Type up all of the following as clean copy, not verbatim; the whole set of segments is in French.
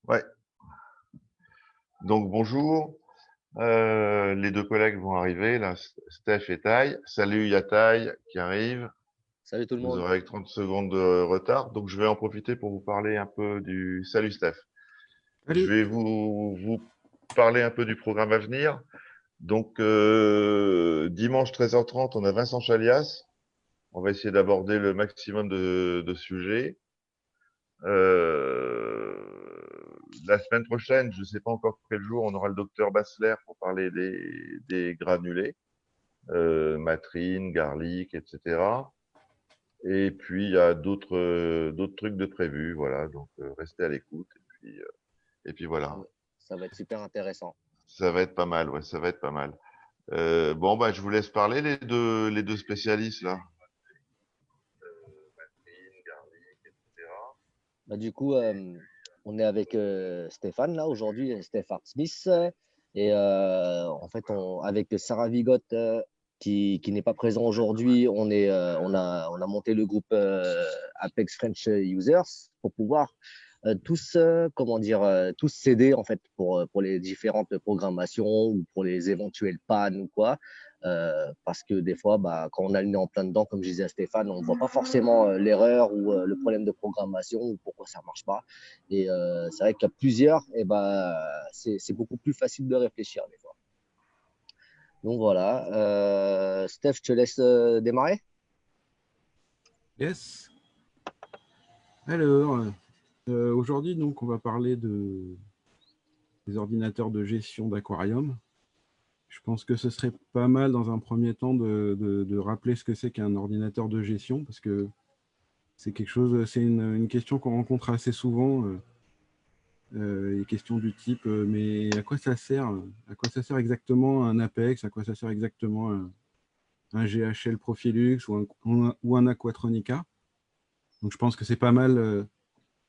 Ouais. Donc bonjour. Les deux collègues vont arriver là, Steph et Tai. Salut, il y a Tai qui arrive. Salut tout le Vous monde. aurez avec 30 secondes de retard. Donc je vais en profiter pour vous parler un peu du. Salut Steph. Je Salut. vais vous parler un peu du programme à venir. Donc dimanche 13h30, on a Vincent Chalias. On va essayer d'aborder le maximum de sujets. Euh, la semaine prochaine, je ne sais pas encore quel jour, on aura le docteur Bassler pour parler des granulés, matrine, garlic, etc. Et puis il y a d'autres trucs de prévus, voilà. Donc restez à l'écoute. Et puis Ça voilà, va, ça va être super intéressant. ça va être pas mal, ouais, ça va être pas mal. Bon bah je vous laisse parler les deux spécialistes là. Matrine, garlic, etc. Du coup, on est avec Stéphane là aujourd'hui, Steph Hart-Smith. Et en fait, avec Sarah Vigotte qui n'est pas présent aujourd'hui, on a monté le groupe Apex French Users pour pouvoir tous, comment dire, tous s'aider en fait pour les différentes programmations ou pour les éventuelles pannes ou quoi. Parce que des fois, quand on a le nez en plein dedans, comme je disais à Stéphane, on ne voit pas forcément l'erreur ou le problème de programmation ou pourquoi ça ne marche pas. Et c'est vrai qu'à plusieurs, c'est beaucoup plus facile de réfléchir des fois. Donc voilà. Steph, je te laisse démarrer. Yes. Alors, aujourd'hui, donc, on va parler des ordinateurs de gestion d'aquarium. Je pense que ce serait pas mal dans un premier temps de rappeler ce que c'est qu'un ordinateur de gestion, parce que c'est quelque chose, c'est une question qu'on rencontre assez souvent. Les questions du type, mais à quoi ça sert? À quoi ça sert exactement un Apex? À quoi ça sert exactement un GHL Profilux ou un Aquatronica? Donc, je pense que c'est pas mal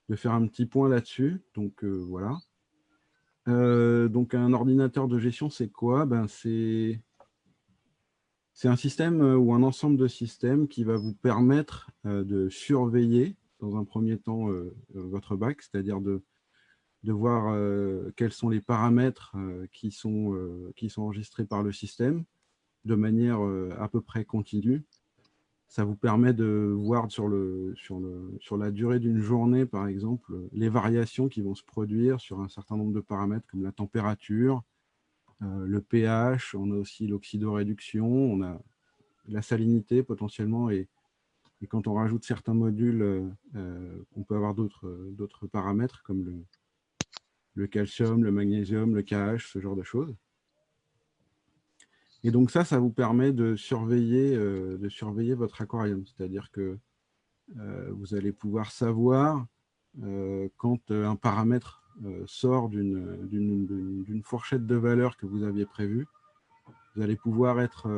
de faire un petit point là-dessus. Donc, voilà. Donc, un ordinateur de gestion, c'est quoi? C'est un système ou un ensemble de systèmes qui va vous permettre de surveiller, dans un premier temps, votre bac, c'est-à-dire de voir quels sont les paramètres qui sont enregistrés par le système de manière à peu près continue. Ça vous permet de voir sur la durée d'une journée, par exemple, les variations qui vont se produire sur un certain nombre de paramètres comme la température, le pH, on a aussi l'oxydoréduction, on a la salinité potentiellement, et quand on rajoute certains modules, on peut avoir d'autres paramètres comme le calcium, le magnésium, le KH, ce genre de choses. Et donc ça vous permet de surveiller votre aquarium, c'est-à-dire que vous allez pouvoir savoir quand un paramètre sort d'une fourchette de valeurs que vous aviez prévue, vous allez pouvoir être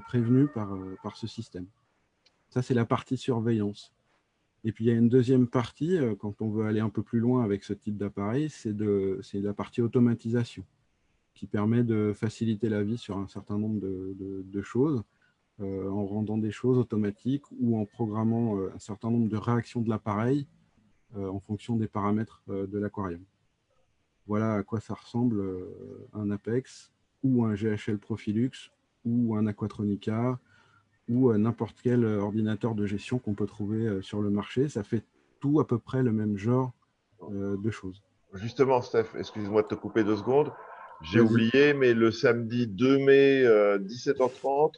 prévenu par ce système. Ça, c'est la partie surveillance. Et puis, il y a une deuxième partie, quand on veut aller un peu plus loin avec ce type d'appareil, c'est la partie automatisation, qui permet de faciliter la vie sur un certain nombre de choses, en rendant des choses automatiques ou en programmant un certain nombre de réactions de l'appareil en fonction des paramètres de l'aquarium. Voilà à quoi ça ressemble un Apex ou un GHL Profilux ou un Aquatronica ou n'importe quel ordinateur de gestion qu'on peut trouver sur le marché. Ça fait tout à peu près le même genre de choses. Justement, Steph, excuse-moi de te couper 2 secondes. J'ai Vas-y. oublié, mais le samedi 2 mai, 17h30,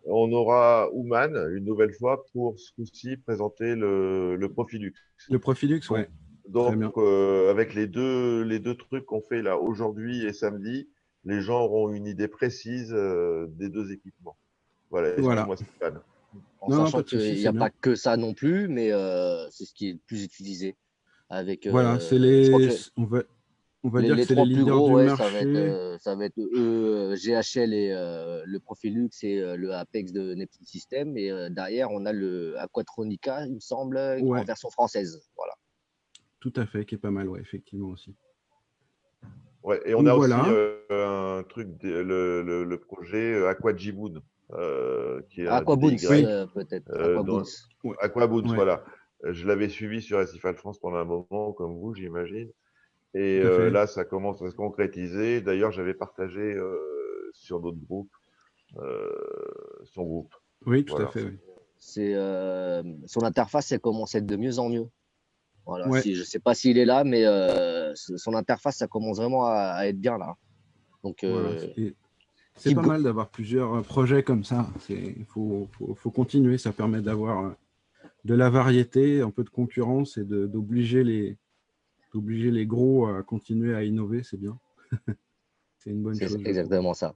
on aura Ouman, une nouvelle fois, pour ce coup-ci présenter le Profilux. Le Profilux, Donc, ouais, très donc bien. avec les deux trucs qu'on fait là aujourd'hui et samedi, les gens auront une idée précise des deux équipements. Voilà, Voilà. excuse-moi Stéphane. En Non, sachant pas de souci, qu'il n'y c'est a pas bien. que ça non plus, mais c'est ce qui est le plus utilisé. Avec, Voilà, je crois que on va dire que les c'est les trois plus leaders gros, du ouais, marché. ça va être eux, GHL et le Profilux et le Apex de Neptune System. Et derrière, on a le Aquatronica, il me semble, en Ouais, version française. Voilà. tout à fait, qui est pas mal, ouais, effectivement aussi. Ouais, et on Donc a aussi voilà, un truc, le projet Aquajiboon, qui est un Aquaboons, DY. oui, peut-être. Dans ouais, Aquaboons, ouais, voilà. Je l'avais suivi sur SFL France pendant un moment, comme vous, j'imagine. Et tout à fait. là, ça commence à se concrétiser. D'ailleurs, j'avais partagé sur d'autres groupes son groupe. Oui, tout à Voilà. fait. Oui. Son interface, elle commence à être de mieux en mieux. Voilà, Ouais, je ne sais pas s'il est là, mais son interface, ça commence vraiment à être bien là. Donc, voilà. Et c'est keep pas go- mal d'avoir plusieurs projets comme ça. Il faut continuer. Ça permet d'avoir de la variété, un peu de concurrence et d'obliger les gros à continuer à innover. C'est bien. C'est une bonne c'est chose, je trouve. exactement ça.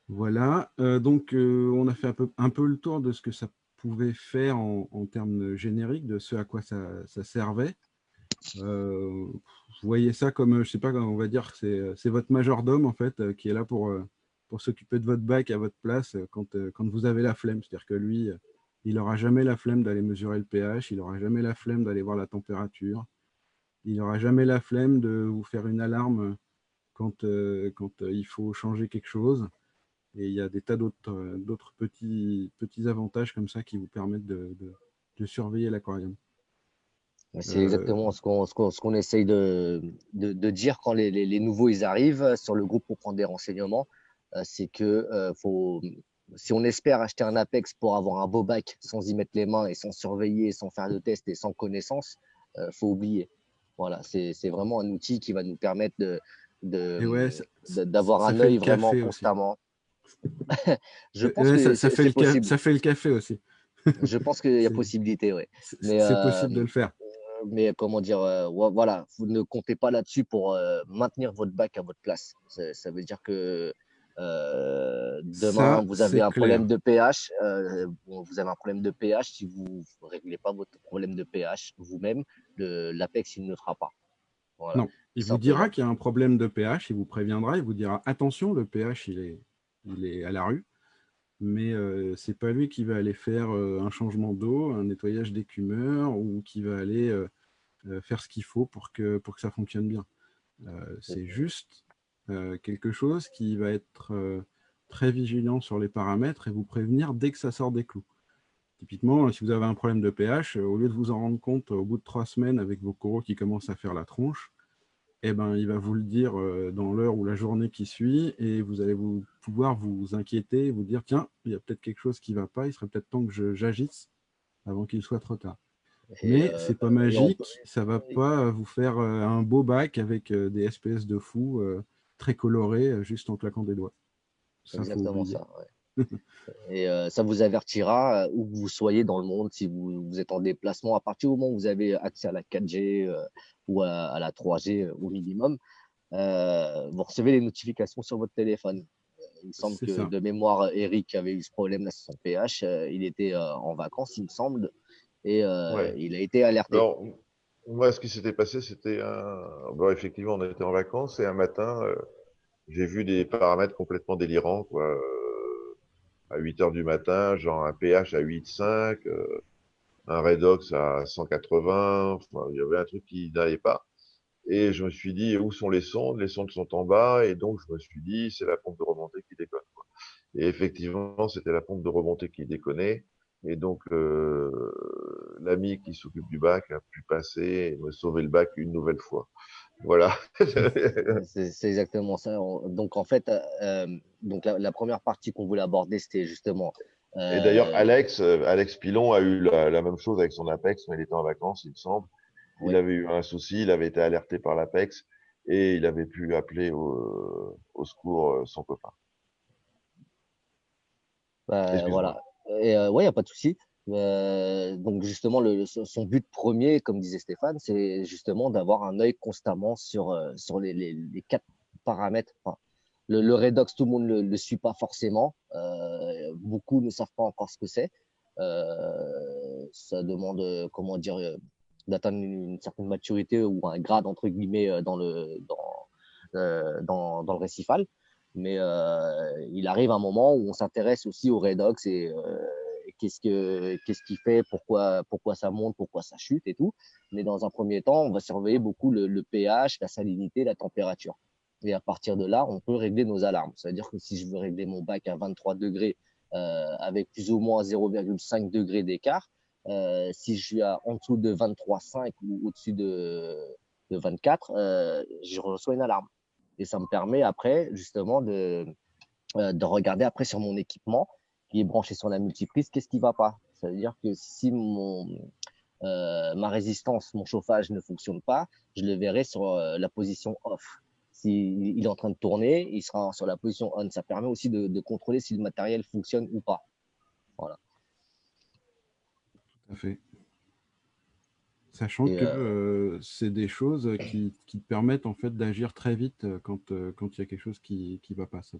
Voilà. Donc, on a fait un peu le tour de ce que ça pouvait faire en termes génériques, de ce à quoi ça servait. Vous voyez ça comme, je sais pas, on va dire, c'est votre majordome en fait qui est là pour s'occuper de votre bac à votre place quand vous avez la flemme. C'est-à-dire que lui, il n'aura jamais la flemme d'aller mesurer le pH, il n'aura jamais la flemme d'aller voir la température, il n'aura jamais la flemme de vous faire une alarme quand il faut changer quelque chose. Et il y a des tas d'autres petits avantages comme ça qui vous permettent de surveiller l'aquarium. C'est Euh, exactement ce qu'on essaye de dire quand les nouveaux ils arrivent sur le groupe pour prendre des renseignements. C'est que si on espère acheter un Apex pour avoir un beau bac sans y mettre les mains et sans surveiller, sans faire de tests et sans connaissance, faut oublier. Voilà, c'est vraiment un outil qui va nous permettre et ouais, d'avoir ça un fait le œil vraiment café aussi. constamment. Je pense Ouais, que ça fait c'est possible. ça fait le café aussi. Je pense qu'il y a C'est possibilité, oui. Mais, possible de le faire. comment dire, voilà, vous ne comptez pas là-dessus pour maintenir votre bac à votre place. Ça veut dire que demain, Ça, vous avez c'est un problème clair. de pH. Vous avez un problème de pH. Si vous ne réglez pas votre problème de pH vous-même, l'Apex, il ne le fera pas. Voilà, Non, tout il vous dira simplement. qu'il y a un problème de pH, il vous préviendra, il vous dira attention, le pH, il est à la rue, mais c'est pas lui qui va aller faire un changement d'eau, un nettoyage d'écumeur ou qui va aller faire ce qu'il faut pour que ça fonctionne bien. C'est juste quelque chose qui va être très vigilant sur les paramètres et vous prévenir dès que ça sort des clous. Typiquement, si vous avez un problème de pH, au lieu de vous en rendre compte au bout de 3 semaines avec vos coraux qui commencent à faire la tronche, eh ben, il va vous le dire dans l'heure ou la journée qui suit et vous allez pouvoir vous inquiéter et vous dire tiens, il y a peut-être quelque chose qui ne va pas, il serait peut-être temps que j'agisse avant qu'il soit trop tard. Et, Mais c'est pas et on peut- magique, ça va pas vous faire un beau bac avec des SPS de fou très colorés juste en claquant des doigts. c'est Ça, faut exactement oublier. ça. Ouais. Et ça vous avertira où que vous soyez dans le monde, si vous êtes en déplacement, à partir du moment où vous avez accès à la 4G ou à la 3G au minimum, vous recevez les notifications sur votre téléphone. Il me semble C'est que ça. de mémoire, Eric avait eu ce problème-là sur son PH. Il était en vacances, il me semble, et Ouais. il a été alerté. Alors, moi, ce qui s'était passé, c'était bon, effectivement, on était en vacances et un matin, j'ai vu des paramètres complètement délirants, quoi. À 8 heures du matin, genre un pH à 8,5, un redox à 180. Enfin, il y avait un truc qui n'allait pas. Et je me suis dit, où sont les sondes? Les sondes sont en bas. Et donc, je me suis dit, c'est la pompe de remontée qui déconne, quoi. Et effectivement, c'était la pompe de remontée qui déconnait. Et donc, l'ami qui s'occupe du bac a pu passer et me sauver le bac une nouvelle fois. Voilà. C'est exactement ça. Donc, en fait, donc la première partie qu'on voulait aborder, c'était justement Et d'ailleurs, euh, Alex Pilon a eu la même chose avec son Apex, mais il était en vacances, il me semble. Il ouais, avait eu un souci, il avait été alerté par l'Apex et il avait pu appeler au secours son copain. Excuse-moi. voilà. Et ouais, il n'y a pas de souci. Donc, justement, son but premier, comme disait Stéphane, c'est justement d'avoir un œil constamment sur les quatre paramètres. Enfin, le redox, tout le monde ne le suit pas forcément. Beaucoup ne savent pas encore ce que c'est. Ça demande, comment dire, d'atteindre une certaine maturité ou un grade, entre guillemets, dans le récifal. Mais il arrive un moment où on s'intéresse aussi au redox et qu'est-ce qu'il fait, pourquoi ça monte, pourquoi ça chute et tout. Mais dans un premier temps, on va surveiller beaucoup le pH, la salinité, la température. Et à partir de là, on peut régler nos alarmes. C'est-à-dire que si je veux régler mon bac à 23 degrés avec plus ou moins 0,5 degrés d'écart, Si je suis en dessous de 23,5 ou au-dessus de 24, je reçois une alarme. Et ça me permet après, justement, de regarder après sur mon équipement qui est branché sur la multiprise, qu'est-ce qui ne va pas. Ça veut dire que si ma résistance, mon chauffage ne fonctionne pas, je le verrai sur la position off. S'il est en train de tourner, il sera sur la position on. Ça permet aussi de contrôler si le matériel fonctionne ou pas. Voilà. Tout à fait. Sachant que c'est des choses qui te permettent en fait d'agir très vite quand il y a quelque chose qui ne va pas. Ça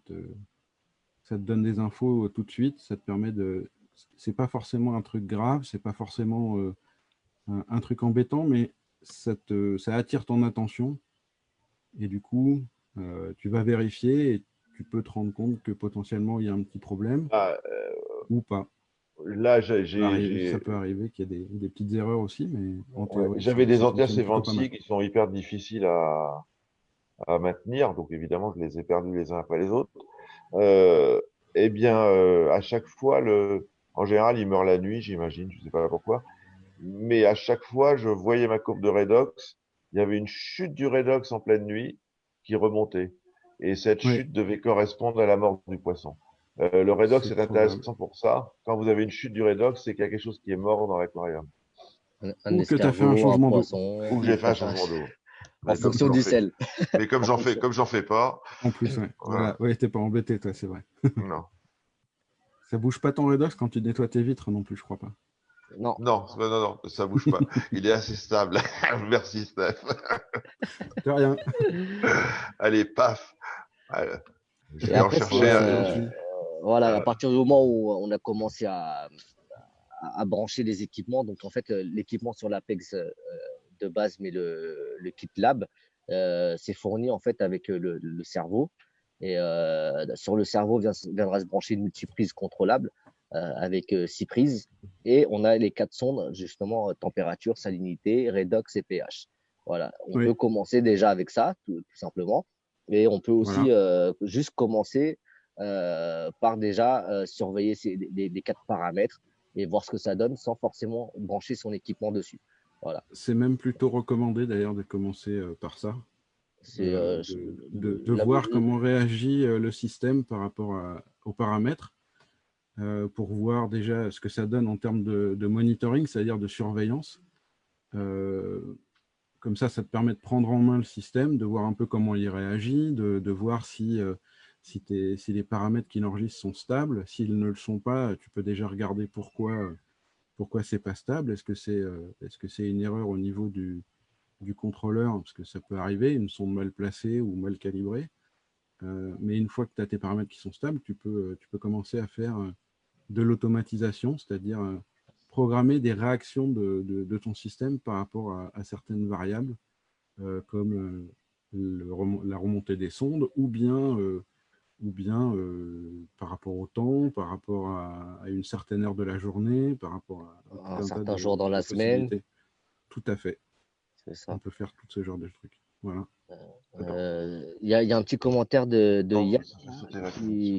te donne des infos tout de suite. Ça te permet de. C'est pas forcément un truc grave, c'est pas forcément un truc embêtant, mais ça attire ton attention. Et du coup, tu vas vérifier et tu peux te rendre compte que potentiellement il y a un petit problème ou pas. Là, Ça peut arriver qu'il y ait des petites erreurs aussi, mais en théorie, j'avais des ça fonctionne plutôt pas mal. anti-Eventy qui sont hyper difficiles à maintenir. Donc, évidemment, je les ai perdus les uns après les autres. Eh bien, à chaque fois, en général, il meurt la nuit, j'imagine, je ne sais pas pourquoi. Mais à chaque fois, je voyais ma courbe de redox. Il y avait une chute du redox en pleine nuit qui remontait. Et cette chute devait correspondre à la mort du poisson. Le redox est intéressant pour ça. Quand vous avez une chute du redox, c'est qu'il y a quelque chose qui est mort dans l'aquarium. Un Ou que tu as fait un escargot, un changement d'eau. poisson. Ou que j'ai fait un changement d'eau. En fonction du sel. Mais comme j'en fais pas. En plus, ouais. Voilà. Ouais, t'es pas embêté, toi, c'est vrai. Non. Ça bouge pas ton redox quand tu nettoies tes vitres non plus, je crois pas. Non. Non, ça bouge pas. Il est assez stable. Merci, Steph. De rien. Allez, paf. Je vais en après, chercher voilà, à partir du moment où on a commencé à brancher les équipements, donc en fait, l'équipement sur l'Apex de base, mais le kit lab, c'est fourni en fait avec le cerveau. Et sur le cerveau viendra se brancher une multiprise contrôlable avec 6 prises. Et on a les 4 sondes, justement, température, salinité, redox et pH. Voilà, on peut commencer déjà avec ça, tout simplement. Et on peut aussi juste commencer par déjà surveiller les 4 paramètres et voir ce que ça donne sans forcément brancher son équipement dessus. Voilà. C'est même plutôt recommandé d'ailleurs de commencer par ça. De voir comment réagit le système par rapport aux paramètres pour voir déjà ce que ça donne en termes de monitoring, c'est-à-dire de surveillance. Comme ça te permet de prendre en main le système, de voir un peu comment il réagit, de voir si les paramètres qu'il enregistre sont stables. S'ils ne le sont pas, tu peux déjà regarder pourquoi c'est pas stable. Est-ce que c'est une erreur au niveau du contrôleur, parce que ça peut arriver, une sonde mal placée ou mal calibrée. Mais une fois que tu as tes paramètres qui sont stables, tu peux commencer à faire de l'automatisation, c'est-à-dire programmer des réactions de ton système par rapport à certaines variables, comme la remontée des sondes, ou bien par rapport au temps, par rapport à une certaine heure de la journée, par rapport à un certain jour dans la semaine. Tout à fait. Ça. On peut faire tout ce genre de trucs. Voilà. Il y a un petit commentaire de Yann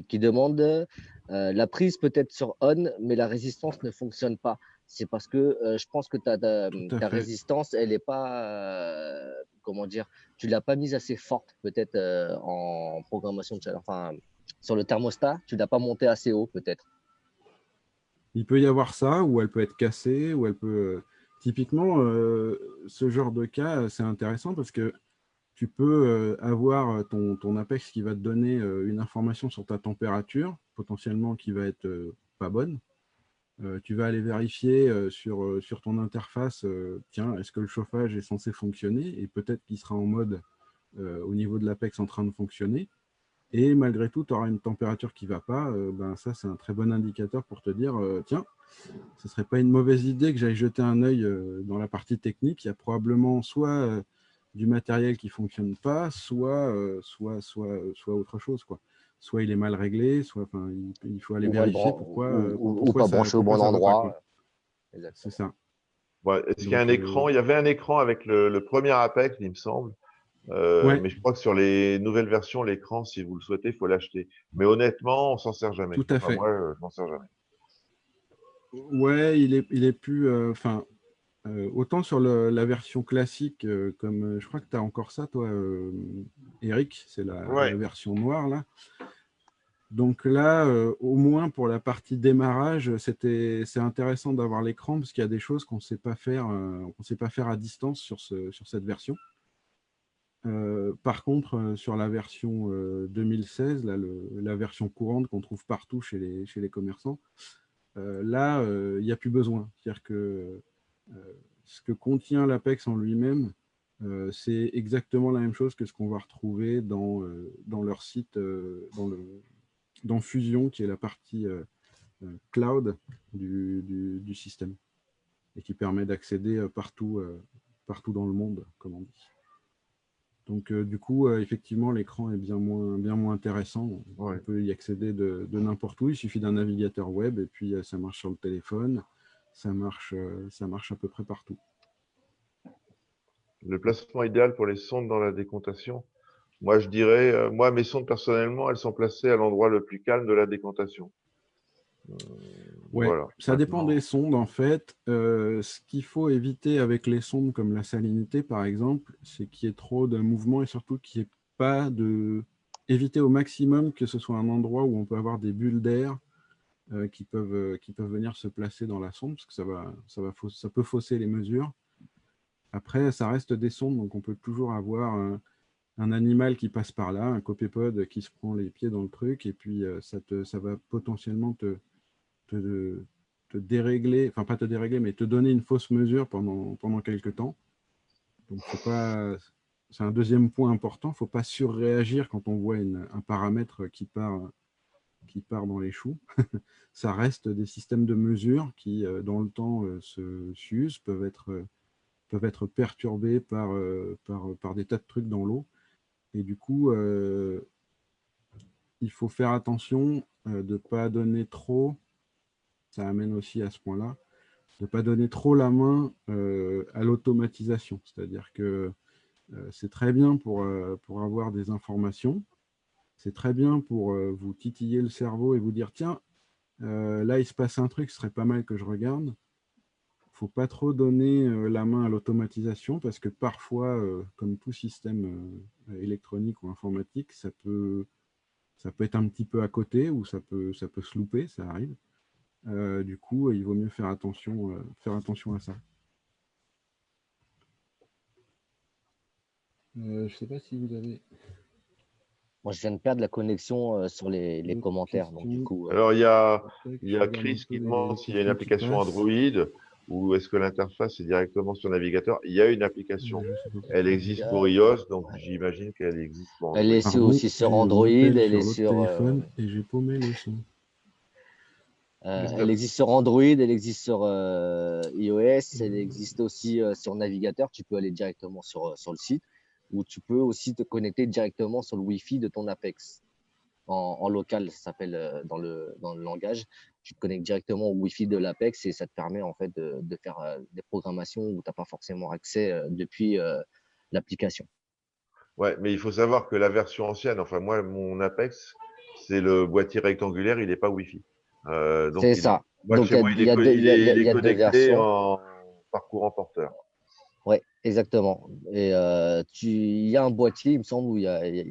qui demande la prise peut être sur on, mais la résistance ne fonctionne pas. C'est parce que je pense que ta résistance, elle n'est pas, comment dire, tu ne l'as pas mise assez forte, peut-être en programmation de chaleur. Enfin, sur le thermostat, tu ne l'as pas monté assez haut, peut-être. Il peut y avoir ça, ou elle peut être cassée, ou elle peut. Typiquement, ce genre de cas, c'est intéressant parce que tu peux avoir ton Apex qui va te donner une information sur ta température, potentiellement qui va être pas bonne. Tu vas aller vérifier sur ton interface, tiens, est-ce que le chauffage est censé fonctionner? Et peut-être qu'il sera en mode au niveau de l'Apex en train de fonctionner. Et malgré tout, tu auras une température qui ne va pas. Ça, c'est un très bon indicateur pour te dire, tiens, ce ne serait pas une mauvaise idée que j'aille jeter un œil dans la partie technique. Il y a probablement soit du matériel qui ne fonctionne pas, soit autre chose, quoi. Soit il est mal réglé, soit il faut aller vérifier pourquoi pas branché au bon endroit. C'est ça. Ouais, est-ce qu'il y a un écran? Il y avait un écran avec le premier Apex, il me semble. Mais je crois que sur les nouvelles versions, l'écran, si vous le souhaitez, il faut l'acheter. Mais honnêtement, on s'en sert jamais. Tout à fait. Moi, je m'en sers jamais. Ouais, il est plus. Enfin, autant sur la version classique, comme je crois que tu as encore ça, toi, Eric, c'est la Ouais. version noire là. Donc là, au moins pour la partie démarrage, c'est intéressant d'avoir l'écran parce qu'il y a des choses qu'on ne sait pas faire, qu'on sait pas faire à distance sur cette version. Par contre, sur la version 2016, là, la version courante qu'on trouve partout chez les commerçants, là, il n'y a plus besoin. C'est-à-dire que ce que contient l'Apex en lui-même, c'est exactement la même chose que ce qu'on va retrouver dans leur site, dans Fusion, qui est la partie cloud du système et qui permet d'accéder partout dans le monde, comme on dit. Donc, du coup, effectivement, l'écran est bien moins intéressant. Ouais. On peut y accéder de n'importe où. Il suffit d'un navigateur web et puis ça marche sur le téléphone. Ça marche à peu près partout. Le placement idéal pour les sondes dans la décontation. Moi, je dirais, moi, mes sondes, personnellement, elles sont placées à l'endroit le plus calme de la décontation. Ouais, Voilà. ça dépend Maintenant, des sondes, en fait. Ce qu'il faut éviter avec les sondes comme la salinité, par exemple, c'est qu'il y ait trop de mouvement et surtout qu'il n'y ait pas de... Éviter au maximum que ce soit un endroit où on peut avoir des bulles d'air qui peuvent venir se placer dans la sonde, parce que ça peut fausser les mesures. Après, ça reste des sondes, donc on peut toujours avoir un animal qui passe par là, un copépode qui se prend les pieds dans le truc, et puis ça va potentiellement te, te dérégler, enfin pas te dérégler, mais te donner une fausse mesure pendant quelques temps. Donc c'est un deuxième point important, il ne faut pas surréagir quand on voit un paramètre qui part dans les choux. Ça reste des systèmes de mesure qui, dans le temps, s'usent, peuvent être perturbés par des tas de trucs dans l'eau. Et du coup, il faut faire attention de ne pas donner trop, ça amène aussi à ce point-là, de ne pas donner trop la main à l'automatisation. C'est-à-dire que c'est très bien pour avoir des informations, c'est très bien pour vous titiller le cerveau et vous dire, tiens, là, il se passe un truc, ce serait pas mal que je regarde. Il ne faut pas trop donner la main à l'automatisation parce que parfois, comme tout système électronique ou informatique, ça peut être un petit peu à côté ou ça peut se louper, ça arrive. Du coup, il vaut mieux faire attention à ça. Je ne sais pas si vous avez... Moi, je viens de perdre la connexion sur les d'autres commentaires. Donc, du questions. coup, alors, il y Je a regarde un Chris peu qui les demande s'il y a une questions qui application passent. Android ou est-ce que l'interface est directement sur le navigateur. Il y a une application. Je sais pas Elle pourquoi. existe pour iOS, donc j'imagine qu'elle existe pour elle Android. est Pardon, aussi sur j'ai Android. mon tel Elle sur est l'autre sur, téléphone et j'ai paumé le son. elle existe sur Android. Elle existe sur iOS. Elle existe aussi sur navigateur. Tu peux aller directement sur le site ou tu peux aussi te connecter directement sur le Wi-Fi de ton Apex. En local, ça s'appelle dans le langage. Tu te connectes directement au Wi-Fi de l'Apex et ça te permet en fait de faire des programmations où tu n'as pas forcément accès depuis l'application. Ouais, mais il faut savoir que la version ancienne, enfin moi, mon Apex, c'est le boîtier rectangulaire, il n'est pas Wi-Fi. Donc C'est ça. moi, Donc chez moi, il y a deux, il il est y a deux connecté versions. en parcours en porteur. Oui, exactement. Et il y a un boîtier, il me semble, où il y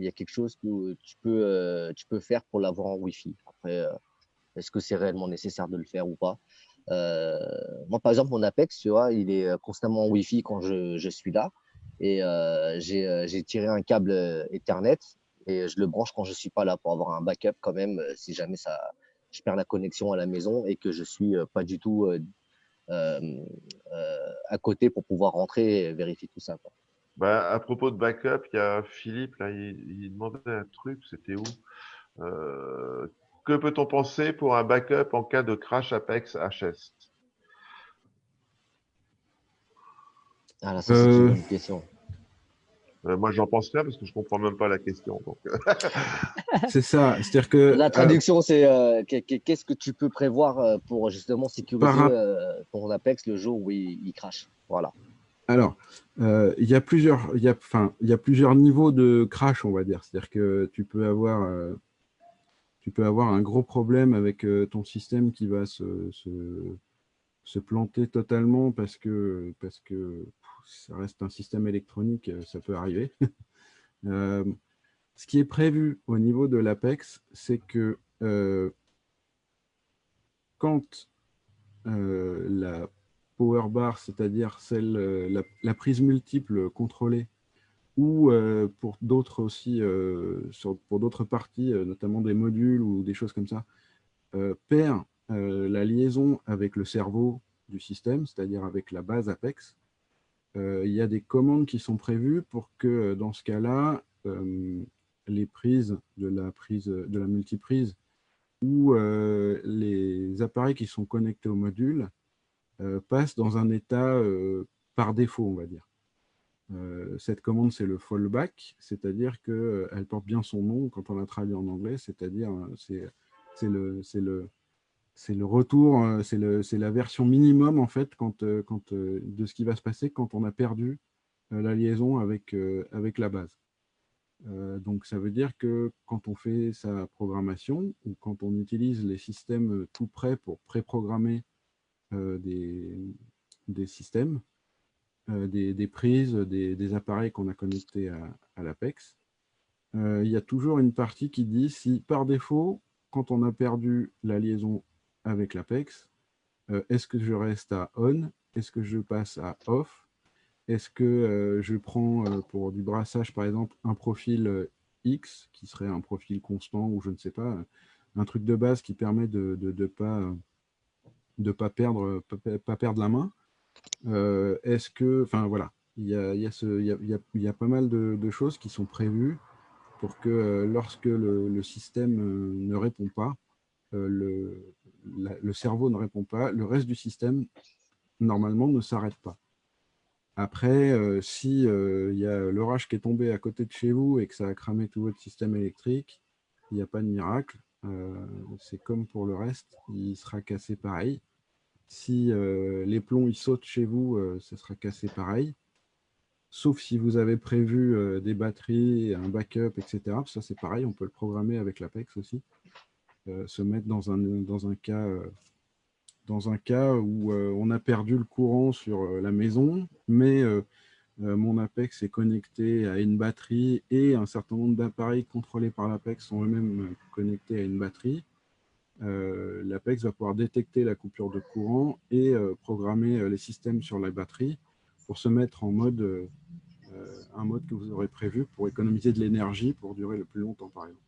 a quelque chose que tu peux faire pour l'avoir en Wi-Fi. Après, est-ce que c'est réellement nécessaire de le faire ou pas? Euh, Moi, par exemple, mon Apex, tu vois, il est constamment en Wi-Fi quand je suis là. Et j'ai tiré un câble Ethernet et je le branche quand je suis pas là pour avoir un backup quand même si jamais je perds la connexion à la maison et que je suis pas du tout euh, à côté pour pouvoir rentrer et vérifier tout ça, quoi. Bah, à propos de backup, il y a Philippe, là, il demandait un truc, c'était où? Que peut-on penser pour un backup en cas de crash Apex HS? Ah là, ça, c'est une Euh, bonne question. Moi, j'en pense rien parce que je comprends même pas la question. Donc, c'est ça, c'est-à-dire que La traduction, c'est qu'est-ce que tu peux prévoir pour justement par, sécuriser ton Apex le jour où il crache. Voilà. alors, il y a plusieurs niveaux de crash, on va dire. C'est-à-dire que tu peux avoir un gros problème avec ton système qui va se planter totalement parce que ça reste un système électronique, ça peut arriver. Ce qui est prévu au niveau de l'Apex, c'est que quand la power bar, c'est-à-dire la prise multiple contrôlée, ou pour d'autres aussi, pour d'autres parties, notamment des modules ou des choses comme ça, perd la liaison avec le cerveau du système, c'est-à-dire avec la base Apex, il y a des commandes qui sont prévues pour que dans ce cas-là, les prises de la multiprise ou les appareils qui sont connectés au module passent dans un état par défaut, on va dire. Cette commande, c'est le fallback, c'est-à-dire qu'elle porte bien son nom quand on la traduit en anglais, c'est-à-dire c'est le retour, c'est la version minimum en fait de ce qui va se passer quand on a perdu la liaison avec la base. Donc ça veut dire que quand on fait sa programmation ou quand on utilise les systèmes tout prêts pour préprogrammer des systèmes, des prises, des appareils qu'on a connectés à l'Apex, il y a toujours une partie qui dit si par défaut, quand on a perdu la liaison avec l'Apex, est-ce que je reste à on? Est-ce que je passe à off? Est-ce que je prends pour du brassage, par exemple, un profil X, qui serait un profil constant, ou je ne sais pas, un truc de base qui permet de pas perdre la main? Est-ce que, enfin voilà, il y a pas mal de choses qui sont prévues pour que lorsque le système ne répond pas, le cerveau ne répond pas, le reste du système, normalement, ne s'arrête pas. Après, si il y a l'orage qui est tombé à côté de chez vous et que ça a cramé tout votre système électrique, il n'y a pas de miracle. C'est comme pour le reste, il sera cassé pareil. Si les plombs ils sautent chez vous, ça sera cassé pareil. Sauf si vous avez prévu des batteries, un backup, etc. Ça, c'est pareil, on peut le programmer avec l'Apex aussi. Se mettre dans un cas où on a perdu le courant sur la maison, mais mon Apex est connecté à une batterie et un certain nombre d'appareils contrôlés par l'Apex sont eux-mêmes connectés à une batterie. L'Apex va pouvoir détecter la coupure de courant et programmer les systèmes sur la batterie pour se mettre en mode, un mode que vous aurez prévu pour économiser de l'énergie pour durer le plus longtemps, par exemple.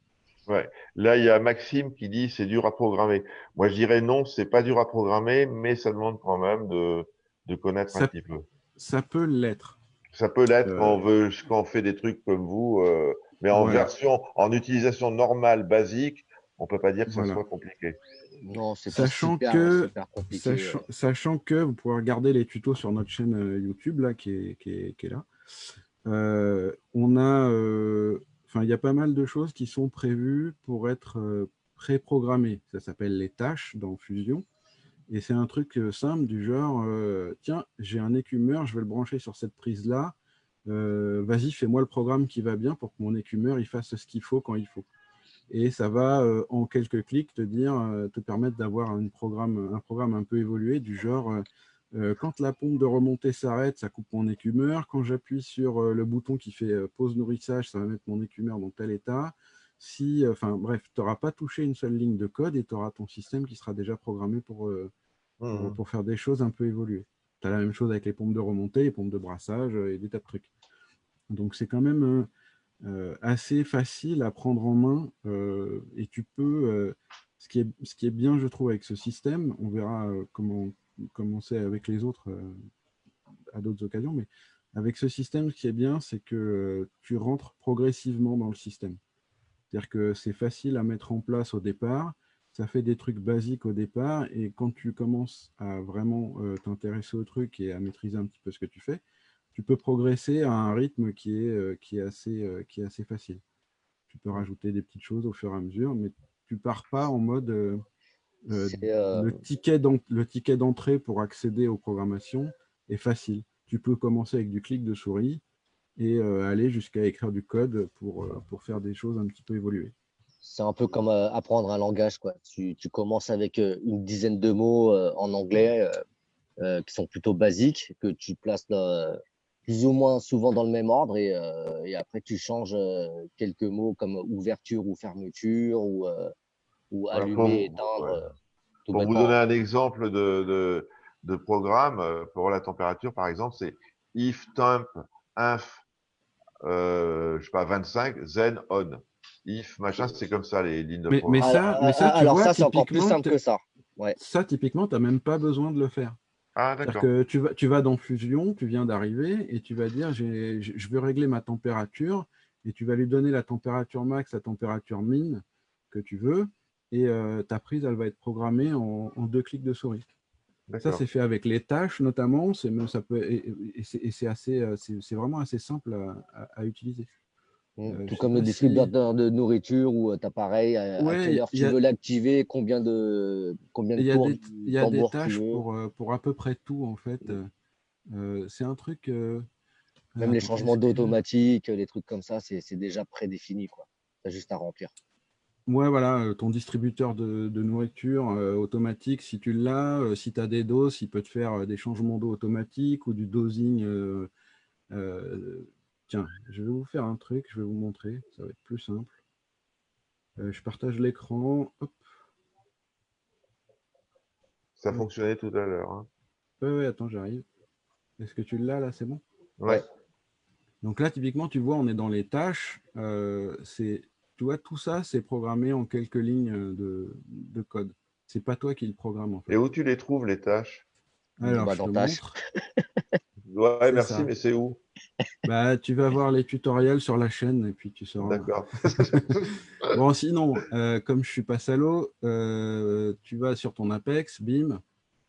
Ouais. Là, il y a Maxime qui dit c'est dur à programmer. Moi, je dirais non, c'est pas dur à programmer, mais ça demande quand même de connaître un petit peu. Ça peut l'être. Ça peut l'être quand on fait des trucs comme vous, mais en Voilà. en utilisation normale, basique, on peut pas dire que ça Voilà. soit compliqué. Non, c'est pas super compliqué. Sachant que vous pourrez regarder les tutos sur notre chaîne YouTube là, qui est là. Il y a pas mal de choses qui sont prévues pour être préprogrammées. Ça s'appelle les tâches dans Fusion. Et c'est un truc simple du genre, tiens, j'ai un écumeur, je vais le brancher sur cette prise-là. Vas-y, fais-moi le programme qui va bien pour que mon écumeur il fasse ce qu'il faut quand il faut. Et ça va, en quelques clics, te permettre d'avoir un programme un peu évolué du genre, quand la pompe de remontée s'arrête, ça coupe mon écumeur. Quand j'appuie sur le bouton qui fait pause nourrissage, ça va mettre mon écumeur dans tel état. Bref, tu n'auras pas touché une seule ligne de code et tu auras ton système qui sera déjà programmé pour faire des choses un peu évoluées. Tu as la même chose avec les pompes de remontée, les pompes de brassage et des tas de trucs. Donc c'est quand même assez facile à prendre en main et tu peux, ce qui est bien je trouve avec ce système, on verra comment c'est avec les autres à d'autres occasions, mais avec ce système, ce qui est bien, c'est que tu rentres progressivement dans le système. C'est-à-dire que c'est facile à mettre en place au départ, ça fait des trucs basiques au départ, et quand tu commences à vraiment t'intéresser au truc et à maîtriser un petit peu ce que tu fais, tu peux progresser à un rythme qui est assez facile. Tu peux rajouter des petites choses au fur et à mesure, mais tu pars pas en mode le ticket d'entrée pour accéder aux programmations est facile. Tu peux commencer avec du clic de souris et aller jusqu'à écrire du code pour faire des choses un petit peu évoluées. C'est un peu comme apprendre un langage, quoi. Tu commences avec une dizaine de mots en anglais, qui sont plutôt basiques, que tu places plus ou moins souvent dans le même ordre et après tu changes quelques mots comme ouverture ou fermeture ou Voilà, allumer, ouais. éteindre, tout Pour vous donner bêtement. un exemple de programme, pour la température, par exemple, c'est if temp inf, je sais pas, 25, then on. If, machin, c'est comme ça, les lignes de Mais programme. ça, tu Alors vois, ça, c'est encore plus typiquement, simple que ça. Ouais. tu n'as même pas besoin de le faire. Ah, C'est-à-dire d'accord. que tu vas dans Fusion, tu viens d'arriver et tu vas dire je veux régler ma température et tu vas lui donner la température max, la température min que tu veux et ta prise, elle va être programmée en 2 clics de souris. Ça, D'accord. c'est fait avec les tâches notamment. Ça peut, et c'est assez, c'est vraiment assez simple à utiliser. Tout Je sais comme le pas si. distributeur de nourriture où tu as pareil, à quelle Ouais, heure tu veux l'activer, combien de il y a tours des, il du y a des tambour tu tâches veux. pour à peu près tout, en fait. C'est un truc. Même les Attends, changements est-ce que. d'automatique, les trucs comme ça, c'est déjà prédéfini, quoi. Tu as juste à remplir. Ouais, voilà, ton distributeur de nourriture automatique, si tu l'as, si tu as des doses, il peut te faire des changements d'eau automatiques ou du dosing. Euh, Tiens, je vais vous faire un truc, je vais vous montrer, ça va être plus simple. Je partage l'écran. Hop. Ça Ouais, fonctionnait tout à l'heure, hein. ouais, attends, j'arrive. Est-ce que tu l'as là, c'est bon? Ouais. Ouais. Donc là, typiquement, tu vois, on est dans les tâches. Tu vois, tout ça, c'est programmé en quelques lignes de code. C'est pas toi qui le programme, en Et fait. où tu les trouves, les tâches? Alors, Bah, je te dans tâche. montre. Ouais, C'est merci, ça. mais c'est où? Bah, tu vas voir les tutoriels sur la chaîne et puis tu sauras. D'accord. Bon, sinon, comme je suis pas salaud, tu vas sur ton Apex, bim.